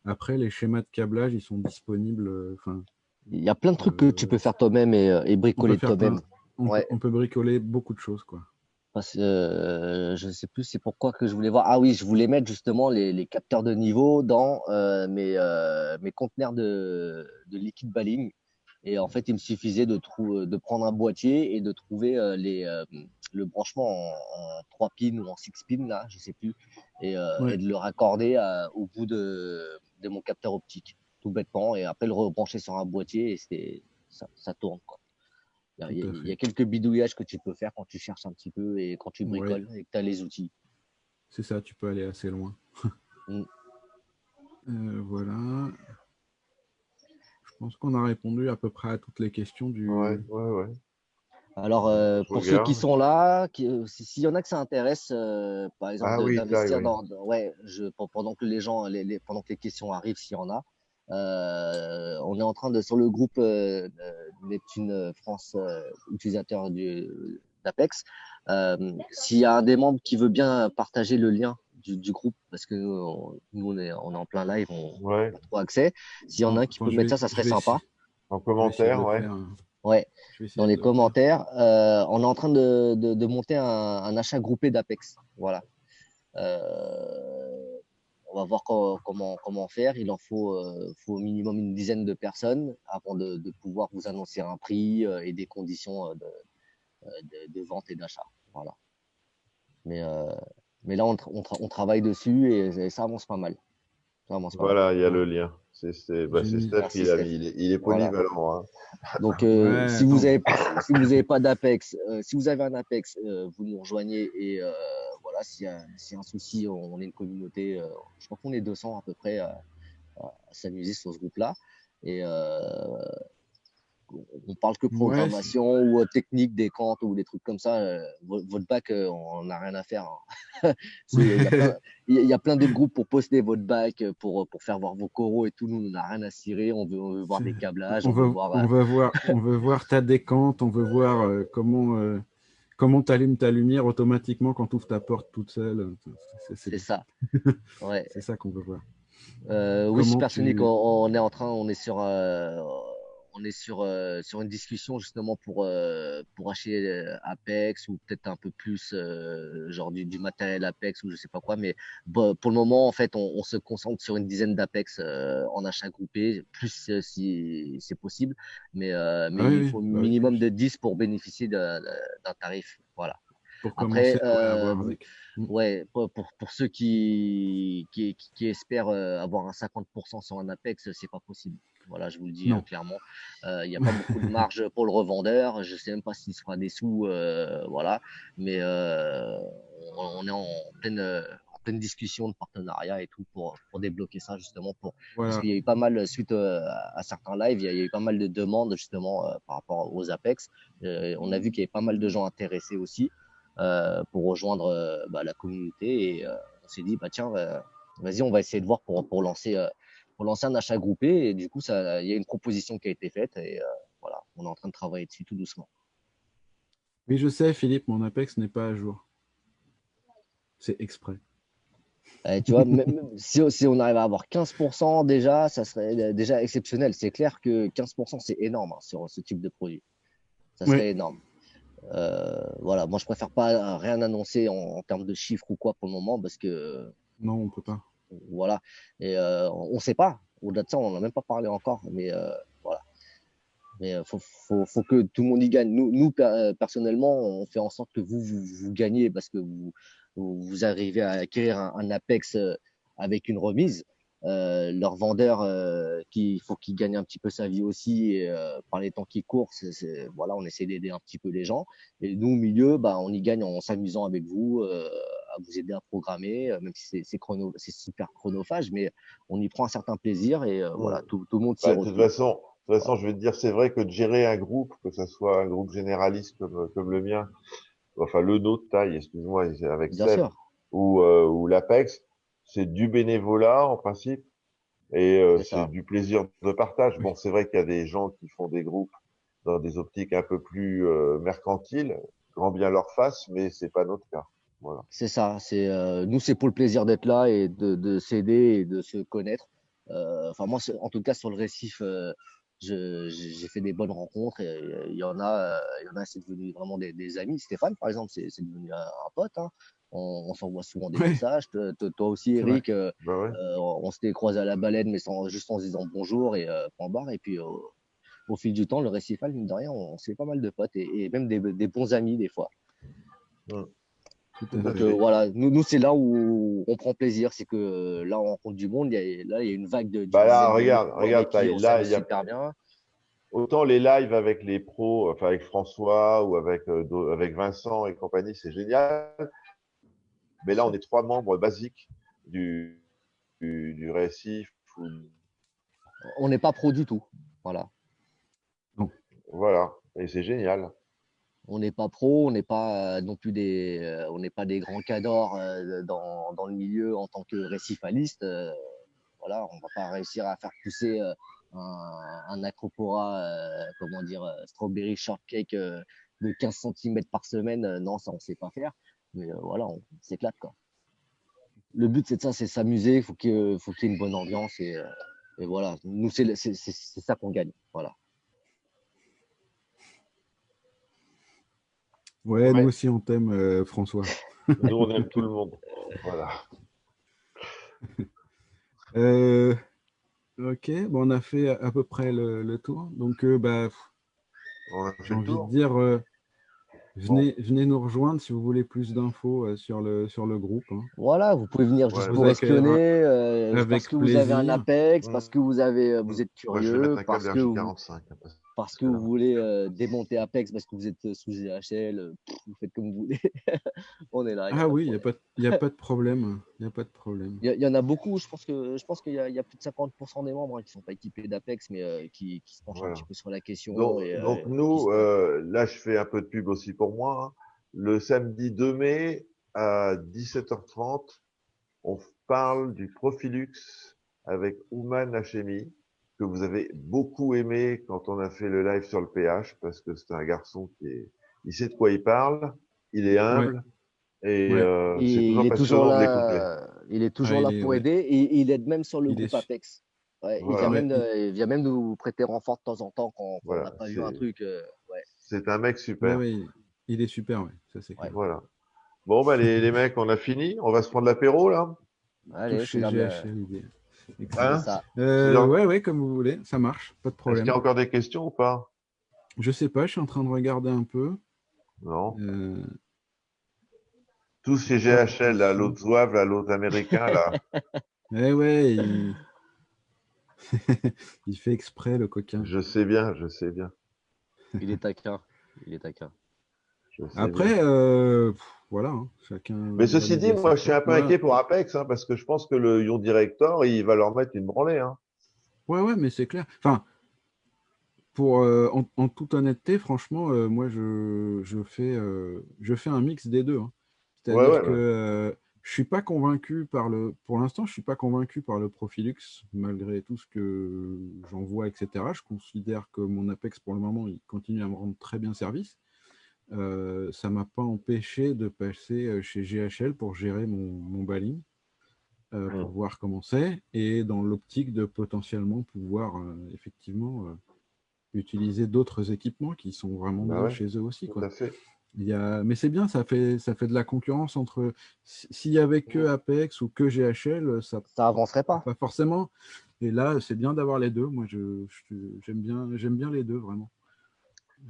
après, les schémas de câblage, ils sont disponibles. Enfin, Il y a plein de trucs que tu peux euh, faire toi-même et on peut bricoler de faire plein. toi-même. On peut, Ouais, on peut bricoler beaucoup de choses, quoi. parce que je ne sais plus c'est pourquoi que je voulais voir. Ah oui, je voulais mettre justement les capteurs de niveau dans mes conteneurs de liquide baling. Et en fait, il me suffisait de prendre un boîtier et de trouver le branchement en 3 pins ou en 6 pins, là, je sais plus, et Ouais, de le raccorder au bout de mon capteur optique, tout bêtement, et après le rebrancher sur un boîtier et ça tourne, quoi. tout à Il y a fait. quelques bidouillages que tu peux faire quand tu cherches un petit peu et quand tu Ouais, bricoles et que tu as les outils. c'est ça, tu peux aller assez loin. Mm. Voilà. Je pense qu'on a répondu à peu près à toutes les questions Ouais, du. ouais, ouais. Alors, Je pour ceux qui regarde. sont là, s'il y en a que ça intéresse, par exemple, Ah oui, Fly, d'investir oui. ouais, pendant que les gens, pendant que les questions arrivent, s'il y en a, on est en train sur le groupe Neptune France utilisateur d'Apex, s'il y a un des membres qui veut bien partager le lien du groupe, parce que nous on est en plein live, on Ouais. n'a pas trop accès. S'il y en a un qui Attends, peut mettre ça, ça je serait vais sympa. essayer, En je vais essayer de commentaire, le ouais. faire, hein. Ouais, Je vais dans essayer les de le faire. commentaires. On est en train de monter un achat groupé d'Apex. Voilà. Euh, on va voir comment faire. Il en faut au minimum une dizaine de personnes avant de pouvoir vous annoncer un prix et des conditions de vente et d'achat. Voilà. Mais, euh, mais là, on travaille dessus et ça avance pas mal. Ça avance pas mal. Voilà, il y a Bon, le lien. j'ai C'est mis. Steph qui Merci, l'a Steph. mis. Il est Voilà. polyvalent, hein. Donc, Ouais, attends. si vous avez pas d'Apex, si vous avez un Apex, vous nous rejoignez et voilà, s'il y a un souci, on est une communauté, je crois qu'on est 200 à peu près à s'amuser sur ce groupe-là et on parle que Ouais, programmation ou technique des comptes ou des trucs comme ça, votre bac, on n'a rien à faire, hein. Il y a plein, il y a plein d'autres groupes pour poster votre bac, pour faire voir vos coraux et tout. Nous, on n'a rien à cirer. On veut voir des câblages, on veut voir. on veut voir ta décante, on veut voir comment tu allumes ta lumière automatiquement quand tu ouvres ta porte toute seule. C'est ça. Ouais. C'est ça qu'on veut voir. Oui, Comment Supersonic, tu... on est sur une discussion justement pour acheter Apex ou peut-être un peu plus genre du matériel Apex ou je sais pas quoi. Mais bon, pour le moment, en fait, on se concentre sur une dizaine d'Apex en achat groupé, plus si c'est possible. Mais Ah oui, il oui, faut un bah oui, minimum de 10 pour bénéficier d'un tarif. Voilà. pour Après, commencer à avoir avec. ouais, pour ceux qui espèrent avoir un 50% sur un Apex, c'est pas possible. Voilà, je vous le dis Non. clairement. Il n'y a pas beaucoup de marge pour le revendeur. Je sais même pas s'il se fera des sous, voilà. Mais on est en pleine discussion de partenariat et tout pour débloquer ça justement parce Voilà. qu'il y a eu pas mal suite à certains lives, il y a eu pas mal de demandes justement par rapport aux Apex. On a vu qu'il y avait pas mal de gens intéressés aussi pour rejoindre la communauté et on s'est dit bah tiens vas-y on va essayer de voir pour lancer un achat groupé et du coup ça il y a une proposition qui a été faite et voilà on est en train de travailler dessus tout doucement. Oui, je sais, Philippe, mon Apex n'est pas à jour. C'est exprès. Tu vois même si on arrive à avoir 15% déjà ça serait déjà exceptionnel. C'est clair que 15% c'est énorme hein, sur ce type de produit, ça Oui. serait énorme. Voilà, moi je préfère pas rien annoncer en termes de chiffres ou quoi pour le moment parce que Non, on peut pas. voilà. Et on ne sait pas. Au-delà de ça, on n'en a même pas parlé encore. Mais voilà. Mais faut que tout le monde y gagne. Personnellement, on fait en sorte que vous gagnez parce que vous arrivez à acquérir un Apex avec une remise. Leur vendeur, faut qu'il gagne un petit peu sa vie aussi et, par les temps qui courent. Voilà, on essaie d'aider un petit peu les gens. Et nous, au milieu, bah, on y gagne en s'amusant avec vous, à vous aider à programmer, même si c'est super chronophage, mais on y prend un certain plaisir et Hmm. voilà, tout le monde s'y Bah, retrouve. de toute façon, Voilà. je vais te dire, c'est vrai que de gérer un groupe, que ce soit un groupe généraliste comme le mien, enfin le nôtre taille, excuse-moi, avec Bien Seb, sûr, ou l'Apex, c'est du bénévolat en principe et c'est c'est ça. du plaisir de partage. Oui. Bon, c'est vrai qu'il y a des gens qui font des groupes dans des optiques un peu plus mercantiles, grand bien leur face, mais c'est pas notre cas. Voilà. C'est ça. Nous, c'est pour le plaisir d'être là et de s'aider et de se connaître. Enfin, moi, en tout cas, sur le récif, j'ai fait des bonnes rencontres et il y en a, c'est devenu vraiment des amis. Stéphane, par exemple, c'est devenu un pote, hein. On s'envoie souvent des Ouais, messages. Toi aussi, c'est vrai. Eric, Bah ouais. on s'était croisés à la baleine, mais juste en se disant bonjour et point barre. Et puis, au fil du temps, le récifal, mine de rien, on se fait pas mal de potes et même des bons amis des fois. Hmm. Tout Tout à à fait. fait. Voilà, nous c'est là où on prend plaisir, c'est que là on rencontre du monde, là il y a une vague d'une Bah là, dizaine de membres avec regarde, qui taille. on Là, s'amuse il y a super bien. autant les lives avec les pros, enfin avec François ou avec Vincent et compagnie, c'est génial. Mais là, on est trois membres basiques du, du récif. On n'est pas pro du tout, voilà. Non. Voilà. Et c'est génial. On n'est pas pro, on n'est pas non plus on n'est pas des grands cadors dans le milieu en tant que récifaliste. Voilà, on va pas réussir à faire pousser un acropora, comment dire, strawberry shortcake de 15 cm par semaine. Non, ça on sait pas faire. Mais voilà, on s'éclate quoi. Le but c'est de ça, c'est s'amuser. Faut qu'il y ait une bonne ambiance et voilà. Nous c'est ça qu'on gagne. Voilà. Ouais, nous Ouais. aussi, on t'aime, François. Nous, on aime tout le monde. Voilà. Euh, ok, bon, on a fait à peu près le tour. Donc, bah, On a j'ai fait le envie de tour. dire, Bon. venez nous rejoindre si vous voulez plus d'infos sur le groupe, hein. Voilà, vous pouvez venir juste Ouais. pour Vous accueillir espionner, parce avec que vous avez un plaisir. Apex, Hmm. parce que vous Hmm. êtes Ouais, je vais mettre curieux, un câble parce que vous, RJ45. parce que vous voulez démonter Apex, parce que vous êtes sous GHL, vous faites comme vous voulez. On est là. Ah oui, il n'y a pas de problème. Il n'y a pas de problème. Il y en a beaucoup, je pense qu'il y a plus de 50% des membres qui ne sont pas équipés d'Apex, mais qui se penchent un Voilà. petit peu sur la question. Donc nous, là, je fais un peu de pub aussi pour moi, hein. Le samedi 2 mai à 17h30, on parle du Profilux avec Ouman Hachemi, que vous avez beaucoup aimé quand on a fait le live sur le PH, parce que c'est un garçon il sait de quoi il parle, il est humble, et c'est toujours passionnant de l'écouter. Il est toujours là pour aider, et il aide même sur le groupe Apex. Ouais, voilà. Il vient même de vous prêter renfort de temps en temps quand on n'a pas vu un truc. C'est un mec super. Il est super, ouais. Ça, c'est clair. Voilà. Bon, bah, les mecs, on a fini. On va se prendre l'apéro, là. Allez, chez GHL. Hein, ça. Ouais, comme vous voulez. Ça marche. Pas de problème. Est-ce qu'il y a encore des questions ou pas? Je sais pas. Je suis en train de regarder un peu. Non. Tous chez GHL, là, l'autre zouave, là, l'autre américain, là. Ouais, il fait exprès, le coquin. Je sais bien. Il est taquin. Après, voilà, hein, chacun. Mais ceci dit, moi, je suis un peu inquiet pour Apex, hein, parce que je pense que le Yon Director, il va leur mettre une branlée. Hein. Ouais, mais c'est clair. Enfin, en toute honnêteté, franchement, moi, je fais un mix des deux. Hein. C'est-à-dire que je suis pas convaincu pour l'instant, je suis pas convaincu par le Profilux, malgré tout ce que j'en vois, etc. Je considère que mon Apex, pour le moment, il continue à me rendre très bien service. Ça m'a pas empêché de passer chez GHL pour gérer mon balling, pour voir comment c'est, et dans l'optique de potentiellement pouvoir effectivement utiliser d'autres équipements qui sont vraiment bien chez eux aussi. Quoi. Mais c'est bien, ça fait de la concurrence entre. S'il y avait que Apex ou que GHL, ça avancerait pas. Pas forcément. Et là, c'est bien d'avoir les deux. Moi, j'aime bien les deux, vraiment.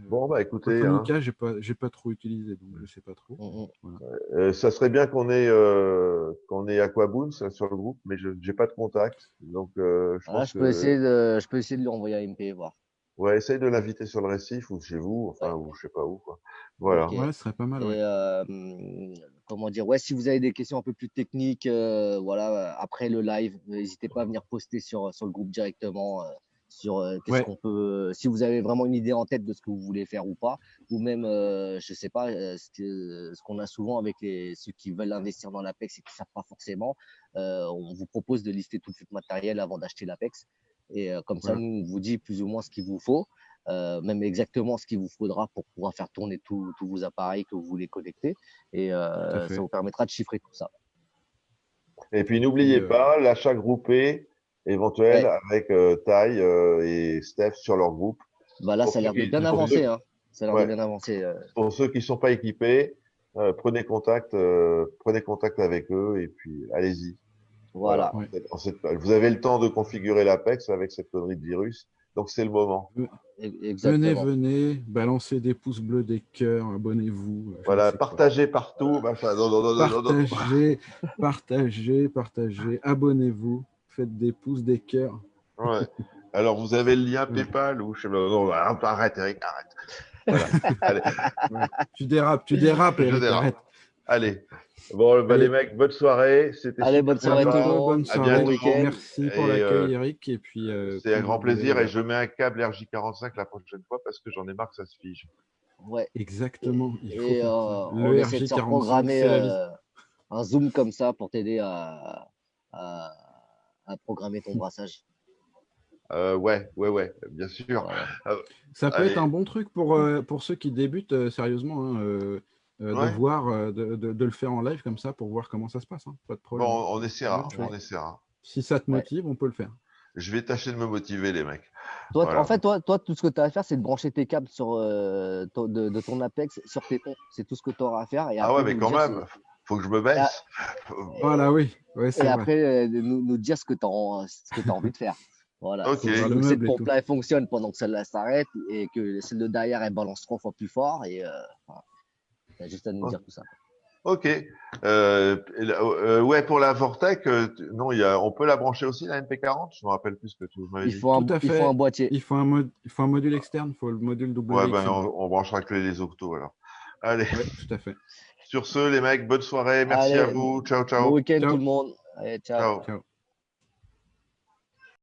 Bon, bah écoutez. Phonica, j'ai pas trop utilisé, donc je sais pas trop. Voilà. Ça serait bien qu'on ait Aquaboons sur le groupe, mais je n'ai pas de contact. Donc, je peux essayer de lui envoyer un MP, voir. Ouais, essaye de l'inviter sur le récif ou chez vous, ou je sais pas où. Quoi. Voilà. Ouais, ce serait pas mal. Comment dire, si vous avez des questions un peu plus techniques, après le live, n'hésitez pas à venir poster sur le groupe directement. Sur qu'est-ce qu'on peut, si vous avez vraiment une idée en tête de ce que vous voulez faire ou pas, ou même, je sais pas, ce qu'on a souvent avec ceux qui veulent investir dans l'Apex et qui ne savent pas forcément, on vous propose de lister tout le matériel avant d'acheter l'Apex. Et comme ça, nous, on vous dit plus ou moins ce qu'il vous faut, même exactement ce qu'il vous faudra pour pouvoir faire tourner tous vos appareils que vous voulez connecter. Et ça vous permettra de chiffrer tout ça. Et puis, n'oubliez pas l'achat groupé éventuel avec Tai et Steph sur leur groupe. Bah là, ça a l'air de bien avancer. Hein. Ça a l'air de bien avancer. Pour ceux qui ne sont pas équipés, prenez contact avec eux et puis allez-y. Voilà. Vous avez le temps de configurer l'Apex avec cette connerie de virus, donc c'est le moment. Venez, balancez des pouces bleus, des cœurs, abonnez-vous. Voilà, partagez partout. Partagez, abonnez-vous, faites des pouces, des cœurs. Ouais. Alors, vous avez le lien PayPal ou je sais pas. Non, arrête, Eric, arrête. Voilà. Allez. Tu dérapes, Eric, arrête. Allez. Bon, les mecs, bonne soirée. Allez, bonne soirée tout le monde. Bonne soirée. Merci pour l'accueil, Eric. Et puis, c'est un grand plaisir. Et je mets un câble RJ45 la prochaine fois parce que j'en ai marre que ça se fige. Ouais. Exactement. On essaie de se reprogrammer un Zoom comme ça pour t'aider à programmer ton brassage. Ouais, bien sûr. Voilà. Ça peut être un bon truc pour ceux qui débutent sérieusement. De voir, de le faire en live comme ça pour voir comment ça se passe. Hein. Pas de problème. Bon, on essaiera. Si ça te motive, on peut le faire. Je vais tâcher de me motiver, les mecs. Toi, voilà. En fait, toi, tout ce que tu as à faire, c'est de brancher tes câbles de ton Apex sur tes ponts. C'est tout ce que tu auras à faire. Et après, mais quand même, faut que je me baisse. Voilà, oui. Et après, nous dire ce que tu as envie de faire. Voilà. Okay. Si cette pompe-là fonctionne pendant que celle-là s'arrête et que celle de derrière, elle balance 3 fois plus fort. Et t'as juste à nous dire tout ça. Ok. Ouais, pour la Vortec, non, on peut la brancher aussi, la MP40? Je me rappelle plus ce que tu m'avais Il dit. faut Tout à il faut fait. un boîtier. Il faut il faut un module externe, il faut le module Ouais, ben, WXM. on branchera que les octos alors. Allez, Oui, tout à fait. sur ce, les mecs, bonne soirée. Merci à Allez, vous. Ciao, bon ciao. week-end tout Ciao. le monde. Allez, ciao. Ciao. Ciao.